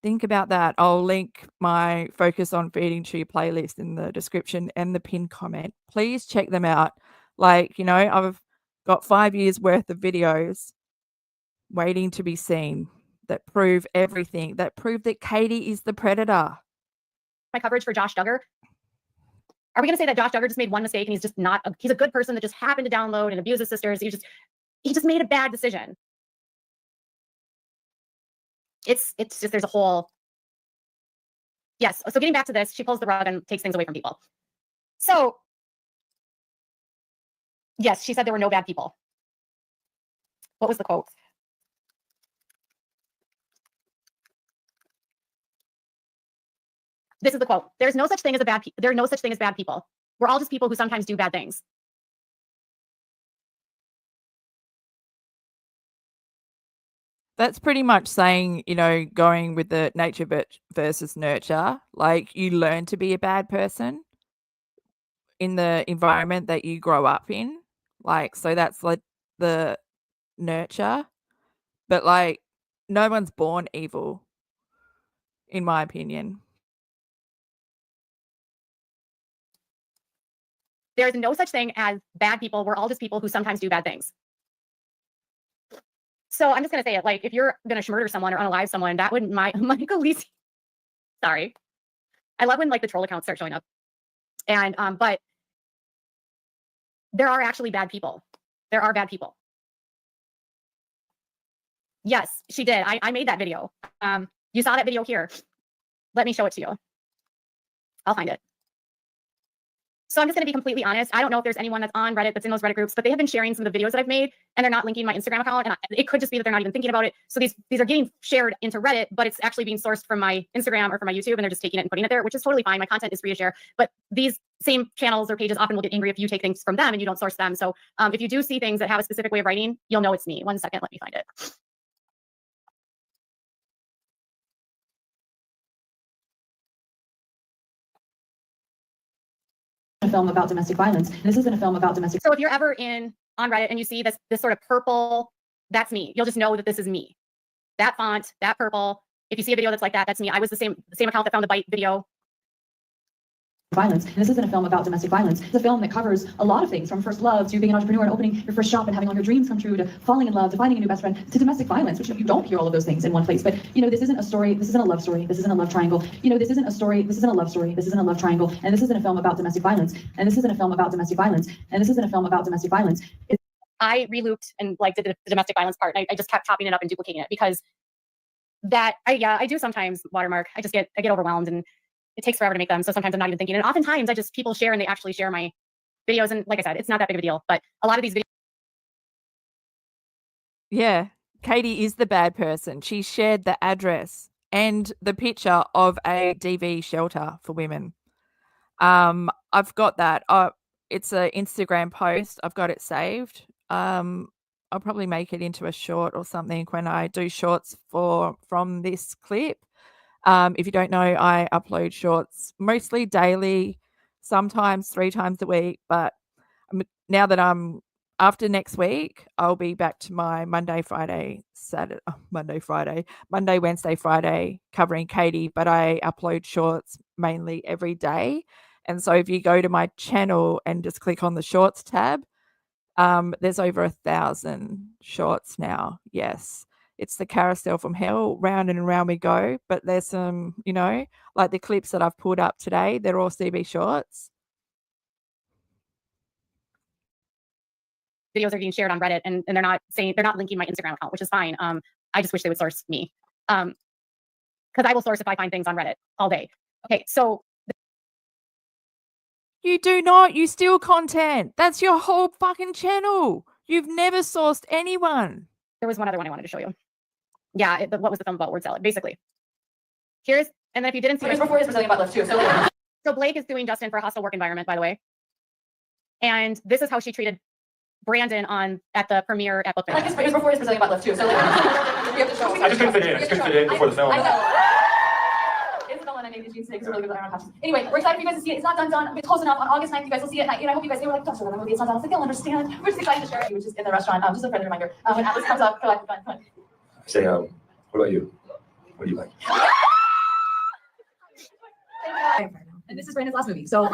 Think about that. I'll link my Focus on Feeding Tube playlist in the description and the pinned comment. Please check them out. Like, I've got 5 years worth of videos waiting to be seen that prove everything, that prove that Katie is the predator. My coverage for Josh Duggar. Are we going to say that Josh Duggar just made one mistake and he's just not, he's a good person that just happened to download and abuse his sisters? He just made a bad decision. It's just, there's a whole, yes. So getting back to this, she pulls the rug and takes things away from people. So yes, she said there were no bad people. What was the quote? This is the quote. There's no such thing as there are no such thing as bad people. We're all just people who sometimes do bad things. That's pretty much saying, going with the nature versus nurture. Like you learn to be a bad person in the environment that you grow up in. Like, so that's like the nurture. But like, no one's born evil, in my opinion. There is no such thing as bad people. We're all just people who sometimes do bad things. So I'm just going to say it. Like, if you're going to murder someone or unalive someone, that would Michael Lisi. Sorry. I love when like the troll accounts start showing up. And, but there are actually bad people. There are bad people. Yes, she did. I made that video. You saw that video here. Let me show it to you. I'll find it. So I'm just going to be completely honest. I don't know if there's anyone that's on Reddit that's in those Reddit groups, but they have been sharing some of the videos that I've made and they're not linking my Instagram account. And it could just be that they're not even thinking about it. So these are getting shared into Reddit, but it's actually being sourced from my Instagram or from my YouTube and they're just taking it and putting it there, which is totally fine. My content is free to share, but these same channels or pages often will get angry if you take things from them and you don't source them. So if you do see things that have a specific way of writing, you'll know it's me. 1 second, let me find it. A film about domestic violence. This isn't a film about domestic. So if you're ever on Reddit and you see this sort of purple, that's me. You'll just know that this is me. That font, that purple. If you see a video that's like that, that's me. I was the same account that found the bite video. Violence. This isn't a film about domestic violence. It's a film that covers a lot of things, from first love to being an entrepreneur and opening your first shop and having all your dreams come true, to falling in love, to finding a new best friend, to domestic violence, which you don't hear all of those things in one place. But this isn't a story. This isn't a love story. This isn't a love triangle. This isn't a story. This isn't a love story. This isn't a love triangle. And this isn't a film about domestic violence. And this isn't a film about domestic violence. And this isn't a film about domestic violence. I re-looped and like did the domestic violence part. And I just kept chopping it up and duplicating it because I do sometimes watermark. I get overwhelmed and it takes forever to make them. So sometimes I'm not even thinking. And oftentimes people share and they actually share my videos. And like I said, it's not that big of a deal, but a lot of these videos. Yeah. Katie is the bad person. She shared the address and the picture of a DV shelter for women. I've got that. It's an Instagram post. I've got it saved. I'll probably make it into a short or something when I do shorts from this clip. If you don't know, I upload shorts mostly daily, sometimes 3 times a week. But now that I'm after next week, I'll be back to my Monday, Wednesday, Friday covering Katie, but I upload shorts mainly every day. And so if you go to my channel and just click on the shorts tab, there's over 1,000 shorts now. Yes. It's the carousel from hell, round and round we go. But there's some, like the clips that I've pulled up today, they're all CB shorts. Videos are being shared on Reddit, and they're not linking my Instagram account, which is fine. I just wish they would source me. Because I will source if I find things on Reddit all day. Okay, so You do not. You steal content. That's your whole fucking channel. You've never sourced anyone. There was one other one I wanted to show you. Yeah, what was the film about word salad? Basically, and then if you didn't see it before, his Brazilian butt lift too. So Blake is suing Justin for a hostile work environment, by the way. And this is how she treated Brandon at the premiere at Book Fair. It was before his Brazilian butt lift too. So we have to show. I just couldn't fit it in. I just couldn't fit it in before the film. I know. Isabella and I made these jeans today because they're really good iron costumes. Anyway, we're excited for you guys to see it. It's not done. It's close enough. On August 9th, you guys will see it. And I hope you guys, they were like, don't show them the movie. It's not done. I was like, they'll understand. We're just excited to share it. Which is in the restaurant. Just a friendly reminder. When Atlas comes up, go out and fun. Say, what about you? What do you like? And this is Brandon's last movie. So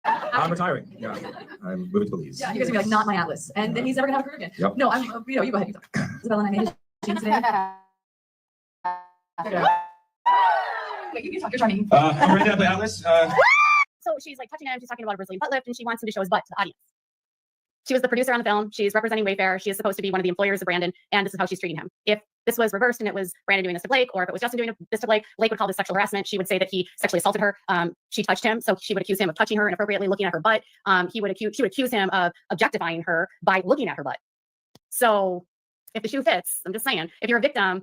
I'm retiring. Yeah, I'm moving to Belize. yeah, you guys are gonna be like, not my Atlas. And then he's never gonna have a career again. Yep. No, I'm, you go ahead. You talk. Isabella and I made jeans today. Wait, you talk. You're charming. I'm ready to play Atlas. So she's like touching him. She's talking about a Brazilian butt lift, and she wants him to show his butt to the audience. She was the producer on the film. She's representing Wayfair. She is supposed to be one of the employers of Brandon, and this is how she's treating him. If this was reversed and it was Brandon doing this to Blake, or if it was Justin doing this to Blake, Blake would call this sexual harassment. She would say that he sexually assaulted her. She touched him, so she would accuse him of touching her inappropriately, looking at her butt. She would accuse him of objectifying her by looking at her butt. So if the shoe fits, I'm just saying, if you're a victim,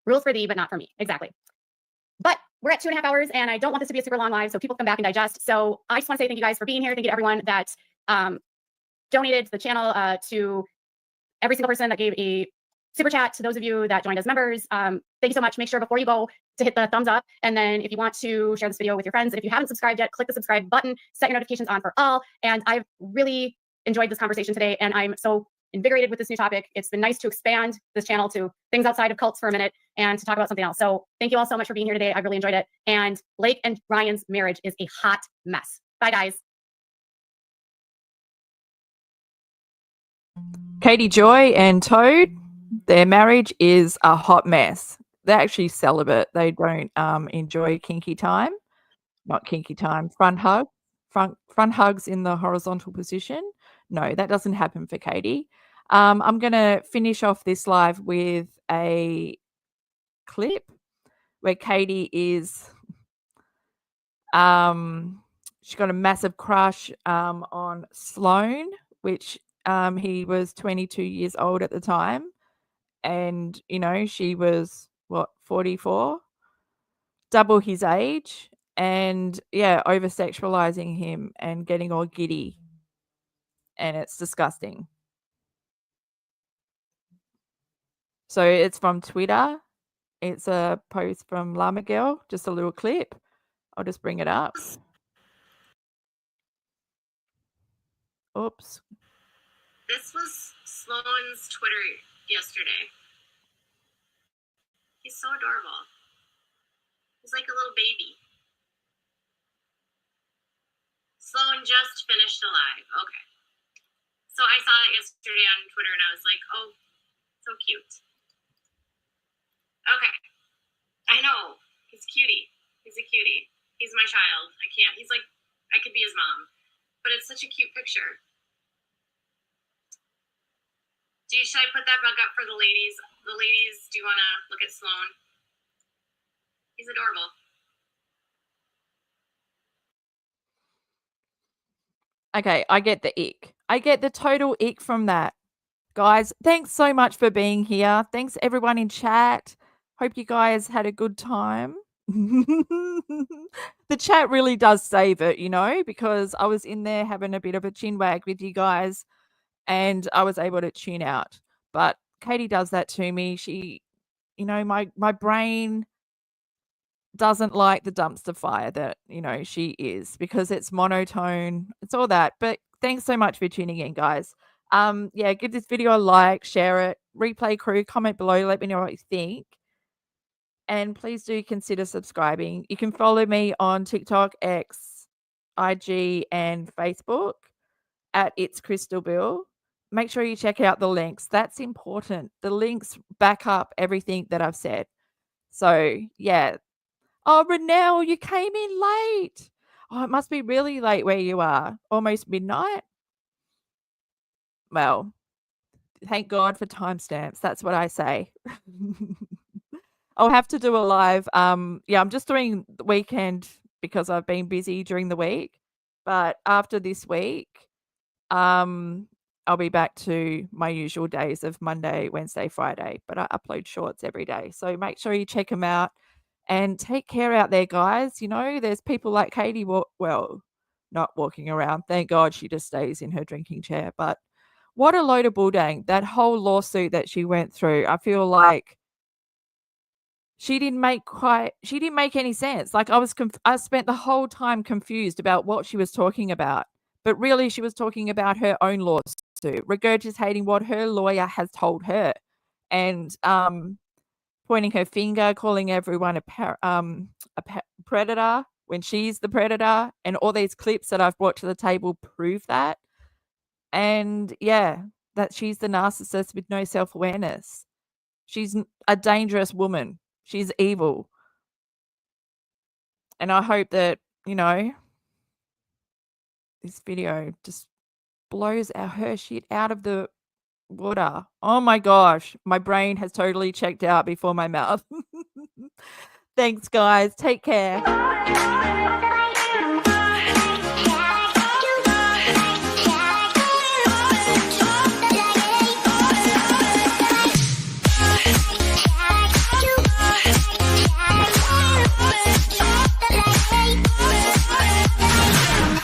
rules for thee, but not for me. Exactly. But we're at 2.5 hours, and I don't want this to be a super long live, so people come back and digest. So I just want to say thank you guys for being here. Thank you to everyone that donated to the channel, to every single person that gave a super chat, to those of you that joined as members. Thank you so much. Make sure before you go to hit the thumbs up. And then if you want to share this video with your friends, and if you haven't subscribed yet, click the subscribe button, set your notifications on for all. And I've really enjoyed this conversation today, and I'm so invigorated with this new topic. It's been nice to expand this channel to things outside of cults for a minute and to talk about something else. So thank you all so much for being here today. I've really enjoyed it. And Blake and Ryan's marriage is a hot mess. Bye, guys. Katie Joy and Toad, their marriage is a hot mess. They're actually celibate. They don't enjoy kinky time. Not kinky time. Front hugs in the horizontal position. No, that doesn't happen for Katie. I'm going to finish off this live with a clip where Katie is she's got a massive crush on Sloan, which he was 22 years old at the time, and she was 44, double his age, and over sexualizing him and getting all giddy, and it's disgusting. So it's from Twitter. It's a post from Llama Girl, just a little clip. I'll just bring it up. Oops. This was Sloan's Twitter yesterday. He's so adorable. He's like a little baby. Sloan just finished a live. Okay. So I saw it yesterday on Twitter and I was like, oh, so cute. Okay. I know. He's cutie. He's a cutie. He's my child. I can't. He's like, I could be his mom. But it's such a cute picture. Should I put that bug up for the ladies? The ladies, do you want to look at Sloan? He's adorable. Okay, I get the ick. I get the total ick from that. Guys, thanks so much for being here. Thanks everyone in chat. Hope you guys had a good time. The chat really does save it, because I was in there having a bit of a chin wag with you guys, and I was able to tune out. But Katie does that to me. She, my brain doesn't like the dumpster fire that, she is, because it's monotone. It's all that. But thanks so much for tuning in, guys. Yeah, give this video a like, share it, replay crew, comment below, let me know what you think. And please do consider subscribing. You can follow me on TikTok, X, IG, and Facebook at It's Crystal Bill. Make sure you check out the links. That's important. The links back up everything that I've said. So, yeah. Oh, Renelle, you came in late. Oh, it must be really late where you are. Almost midnight. Well, thank God for timestamps. That's what I say. I'll have to do a live. Yeah, I'm just doing the weekend because I've been busy during the week. But after this week, I'll be back to my usual days of Monday, Wednesday, Friday. But I upload shorts every day. So make sure you check them out. And take care out there, guys. You know, there's people like Katie, well, not walking around. Thank God she just stays in her drinking chair. But what a load of bulldang. That whole lawsuit that she went through, I feel like she didn't make any sense. Like I spent the whole time confused about what she was talking about. But really, she was talking about her own lawsuit, regurgitating what her lawyer has told her. And pointing her finger, calling everyone a predator when she's the predator, and all these clips that I've brought to the table prove that. And yeah, that she's the narcissist with no self-awareness. She's a dangerous woman. She's evil. And I hope that, you know, this video just blows her shit out of the water. Oh my gosh, my brain has totally checked out before my mouth. Thanks, guys. Take care.